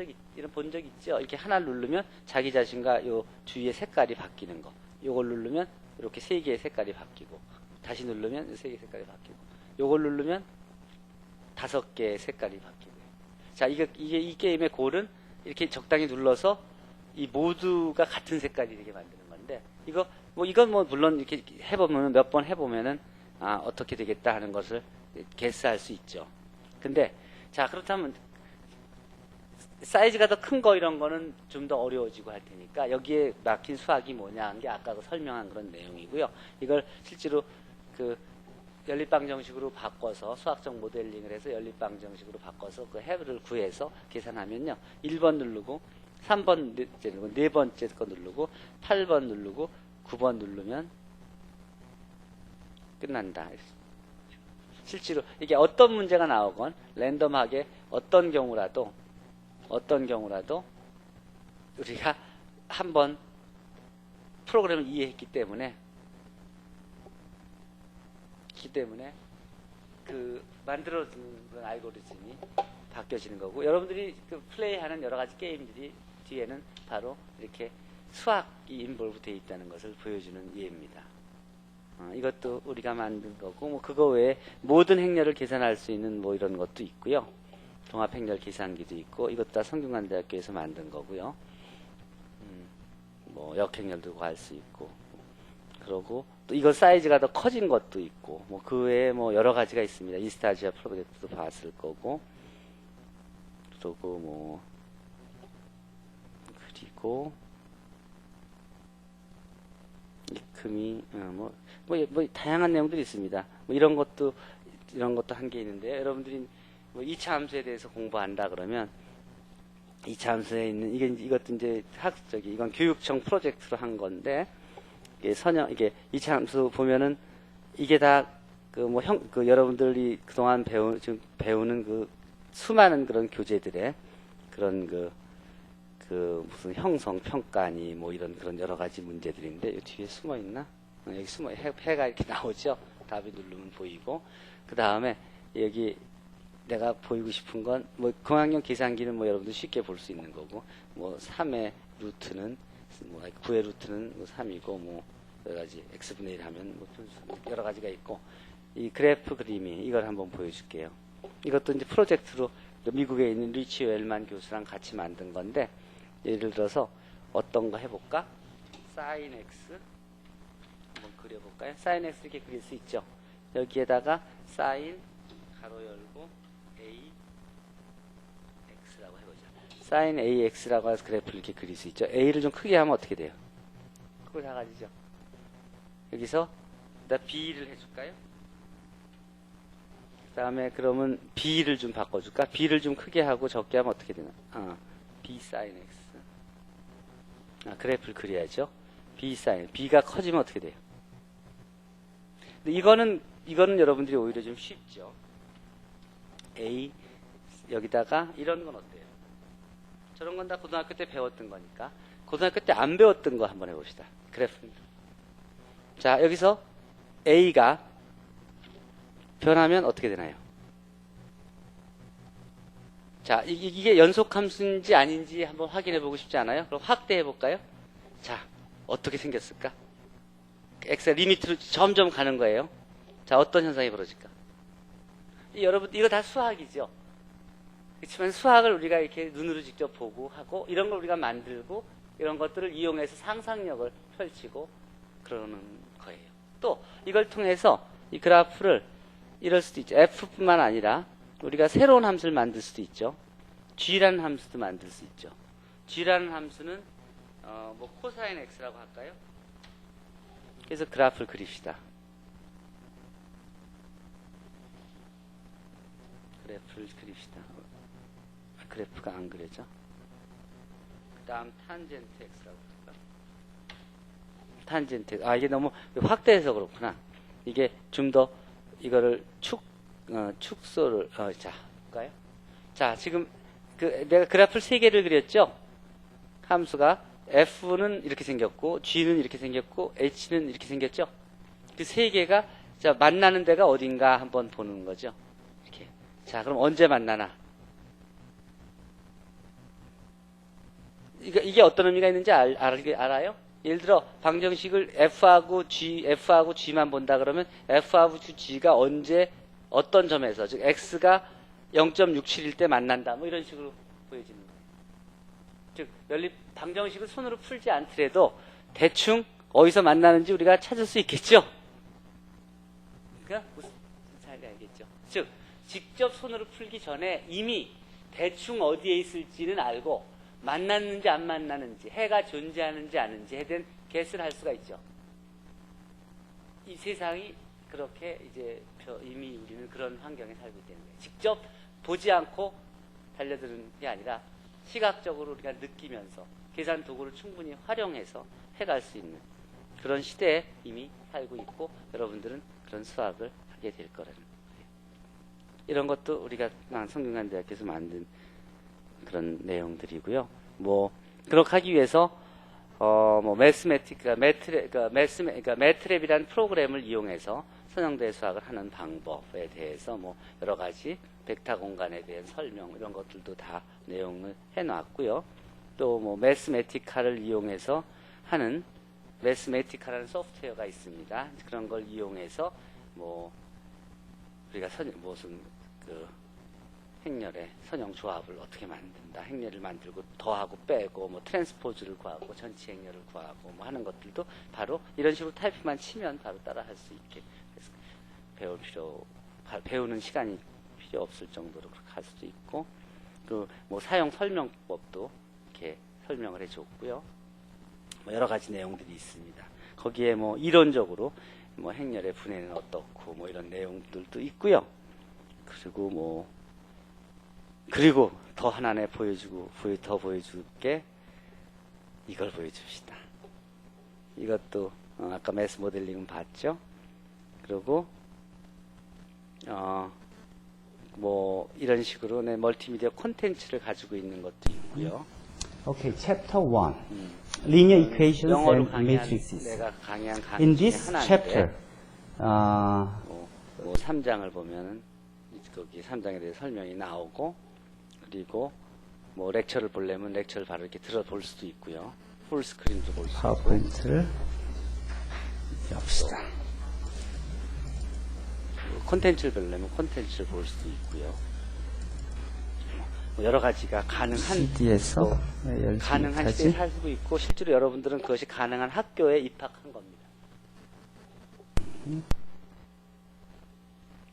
적 있죠? 이렇게 하나를 누르면 자기 자신과 요 주위의 색깔이 바뀌는 거. 요걸 누르면 이렇게 세 개의 색깔이 바뀌고, 다시 누르면 세 개의 색깔이 바뀌고, 요걸 누르면 5개의 색깔이 바뀌고. 자, 이 게임의 골은 이렇게 적당히 눌러서 이 모두가 같은 색깔이 이렇게 만드는 건데, 이건 물론 이렇게 해보면, 몇 번 해보면은, 어떻게 되겠다 하는 것을 게스할 수 있죠. 근데, 자, 그렇다면, 사이즈가 더 큰 거 이런 거는 좀 더 어려워지고 할 테니까 여기에 막힌 수학이 뭐냐 하는 게 아까 설명한 그런 내용이고요. 이걸 실제로 그 연립방정식으로 바꿔서 수학적 모델링을 해서 연립방정식으로 바꿔서 그 해를 구해서 계산하면요. 1번 누르고 3번 누르고 네 번째 거 누르고 8번 누르고 9번 누르면 끝난다. 실제로 이게 어떤 문제가 나오건 랜덤하게 어떤 경우라도 우리가 한번 프로그램을 이해했기 때문에 그 만들어진 그런 알고리즘이 바뀌어지는 거고, 여러분들이 그 플레이하는 여러 가지 게임들이 뒤에는 바로 이렇게 수학이 인볼브 되어 있다는 것을 보여주는 예입니다. 이것도 우리가 만든 거고, 뭐 그거 외에 모든 행렬을 계산할 수 있는 뭐 이런 것도 있고요. 종합 행렬 계산기도 있고, 이것도 다 성균관대학교에서 만든 거고요. 뭐 역행렬도 구할 수 있고, 그러고 또 이거 사이즈가 더 커진 것도 있고, 뭐 그 외에 뭐 여러 가지가 있습니다. 이스타지아 프로젝트도 봤을 거고, 그리고 뭐 그리고 금이 뭐 다양한 내용들이 있습니다. 뭐 이런 것도 한 게 있는데, 여러분들이 뭐 2차 함수에 대해서 공부한다 그러면 2차 함수에 있는 이것도 이제 이건 교육청 프로젝트로 한 건데, 이게 2차 함수 보면은 이게 다 여러분들이 그동안 지금 배우는 그 수많은 그런 교재들의 그런 무슨 형성 평가니 뭐 이런 그런 여러 가지 문제들인데, 이 뒤에 숨어 있나? 여기 해가 이렇게 나오죠. 답이 누르면 보이고, 그 다음에 여기 내가 보이고 싶은 건 뭐 공학용 계산기는 뭐 여러분들 쉽게 볼 수 있는 거고, 뭐 3의 루트는 9의 루트는 3이고, 뭐 여러 가지 x분의 1 하면 뭐 여러 가지가 있고, 이 그래프 그림이 이걸 한번 보여줄게요. 이것도 이제 프로젝트로 미국에 있는 리치 웰만 교수랑 같이 만든 건데, 예를 들어서 어떤 거 해볼까? sin x 한번 그려볼까요? sin x 이렇게 그릴 수 있죠. 여기에다가 sin 가로 열고 a x라고 해보자. sin a x라고 해서 그래프를 이렇게 그릴 수 있죠. a를 좀 크게 하면 어떻게 돼요? 크고 작아지죠. 여기서 b를 해줄까요? 그 다음에 그러면 b를 좀 바꿔줄까? b를 좀 크게 하고 적게 하면 어떻게 되나? b sin x. 그래프를 그려야죠. b sin, b가 커지면 어떻게 돼요? 근데 이거는 여러분들이 오히려 좀 쉽죠. a 여기다가 이런 건 어때요? 저런 건 다 고등학교 때 배웠던 거니까 고등학교 때 안 배웠던 거 한번 해봅시다. 그래프입니다. 자, 여기서 a가 변하면 어떻게 되나요? 자, 이게 연속함수인지 아닌지 한번 확인해 보고 싶지 않아요? 그럼 확대해 볼까요? 자, 어떻게 생겼을까? x가 리미트로 점점 가는 거예요. 자, 어떤 현상이 벌어질까? 여러분, 이거 다 수학이죠. 그렇지만 수학을 우리가 이렇게 눈으로 직접 보고 하고, 이런 걸 우리가 만들고, 이런 것들을 이용해서 상상력을 펼치고 그러는 거예요. 또 이걸 통해서 이 그래프를 이럴 수도 있죠. f뿐만 아니라 우리가 새로운 함수를 만들 수도 있죠. g라는 함수도 만들 수 있죠. g라는 함수는 뭐 코사인 x라고 할까요? 그래서 그래프를 그립시다. 그래프를 그립시다. 그래프가 안 그려져. 그 다음 탄젠트 x라고 할까? 탄젠트. 이게 너무 확대해서 그렇구나. 이게 좀 더 이거를 축소를 자 볼까요? 자, 지금 내가 그래프를 3개를 그렸죠. 함수가 f는 이렇게 생겼고, g는 이렇게 생겼고, h는 이렇게 생겼죠. 그 3개가 자 만나는 데가 어딘가 한번 보는 거죠. 이렇게. 자, 그럼 언제 만나나? 이게 어떤 의미가 있는지 알아요? 예를 들어 방정식을 f하고 g만 본다 그러면 f하고 g가 언제 어떤 점에서, 즉 x가 0.67일 때 만난다, 뭐 이런 식으로 보여지는 거예요. 즉 연립 방정식을 손으로 풀지 않더라도 대충 어디서 만나는지 우리가 찾을 수 있겠죠. 그러니까 무슨 잘 알겠죠. 즉 직접 손으로 풀기 전에 이미 대충 어디에 있을지는 알고, 만났는지 안 만나는지, 해가 존재하는지 아닌지에 대한 개수를 할 수가 있죠. 이 세상이 그렇게 이제 이미 우리는 그런 환경에 살고 있다는 거예요. 직접 보지 않고 달려드는 게 아니라 시각적으로 우리가 느끼면서 계산 도구를 충분히 활용해서 해갈 수 있는 그런 시대에 이미 살고 있고, 여러분들은 그런 수학을 하게 될 거라는 거예요. 이런 것도 우리가 성균관대학교에서 만든 그런 내용들이고요. 뭐 그렇게 하기 위해서 매트랩이라는 프로그램을 이용해서 선형대 수학을 하는 방법에 대해서 뭐 여러 가지 벡터 공간에 대한 설명, 이런 것들도 다 내용을 해놨고요. 또 뭐 매스매티카를 이용해서 하는 매스메티카라는 소프트웨어가 있습니다. 그런 걸 이용해서 뭐 우리가 무슨 그 행렬의 선형 조합을 어떻게 만든다, 행렬을 만들고 더하고 빼고 뭐 트랜스포즈를 구하고 전치 행렬을 구하고 뭐 하는 것들도 바로 이런 식으로 타이프만 치면 바로 따라 할 수 있게, 그래서 배우는 시간이 필요 없을 정도로 그렇게 할 수도 있고, 그 뭐 사용 설명법도 이렇게 설명을 해줬고요. 뭐 여러 가지 내용들이 있습니다. 거기에 뭐 이론적으로 뭐 행렬의 분해는 어떻고 뭐 이런 내용들도 있고요. 그리고 더 하나에 더 보여줄게. 이걸 보여줍시다. 이것도 아까 매스 모델링은 봤죠. 그리고 뭐 이런 식으로 내 멀티미디어 콘텐츠를 가지고 있는 것도 있고요. Okay, chapter 1. Linear equations 영어로 and 강의한 matrices. 내가 강의한 강의 In 중에 this 하나인데 chapter, 뭐 3장을 보면은 거기 3장에 대해 설명이 나오고, 그리고 뭐 렉처를 보려면 렉처를 바로 이렇게 들어볼 수도 있고요. 풀 스크린도 볼 수 있고. 파워포인트를 엽시다. 콘텐츠를 보려면 콘텐츠를 볼 수도 있고요. 뭐 여러 가지가 가능한 CD에서 또 가능한 시대에 살고 있고, 실제로 여러분들은 그것이 가능한 학교에 입학한 겁니다.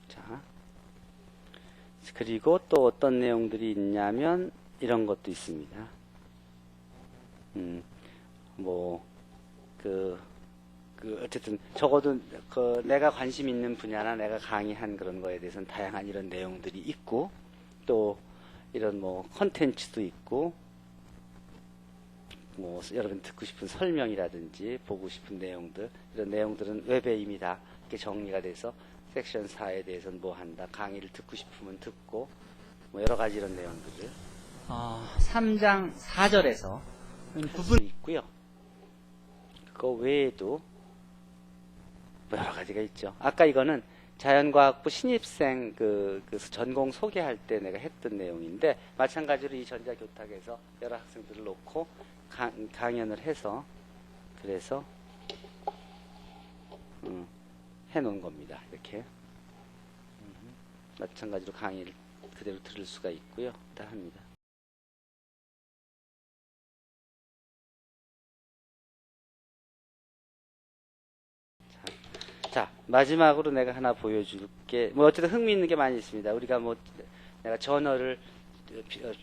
자, 그리고 또 어떤 내용들이 있냐면 이런 것도 있습니다. 어쨌든 적어도 내가 관심 있는 분야나 내가 강의한 그런 거에 대해서는 다양한 이런 내용들이 있고, 또 이런 뭐 컨텐츠도 있고, 뭐 여러분 듣고 싶은 설명이라든지 보고 싶은 내용들, 이런 내용들은 웹에 이미 다 이렇게 정리가 돼서 섹션 4에 대해서는 뭐 한다, 강의를 듣고 싶으면 듣고, 뭐 여러 가지 이런 내용들을 3장 4절에서 부분 있고요. 그거 외에도 뭐 여러 가지가 있죠. 아까 이거는 자연과학부 신입생 그 전공 소개할 때 내가 했던 내용인데, 마찬가지로 이 전자교탁에서 여러 학생들을 놓고 강연을 해서 그래서 해놓은 겁니다. 이렇게 마찬가지로 강의를 그대로 들을 수가 있고요. 다 합니다. 자, 마지막으로 내가 하나 보여줄게. 뭐 어쨌든 흥미있는 게 많이 있습니다. 우리가 뭐 내가 저널을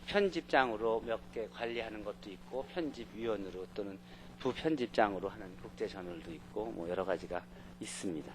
편집장으로 몇 개 관리하는 것도 있고, 편집위원으로 또는 부편집장으로 하는 국제 저널도 있고, 뭐 여러 가지가 있습니다.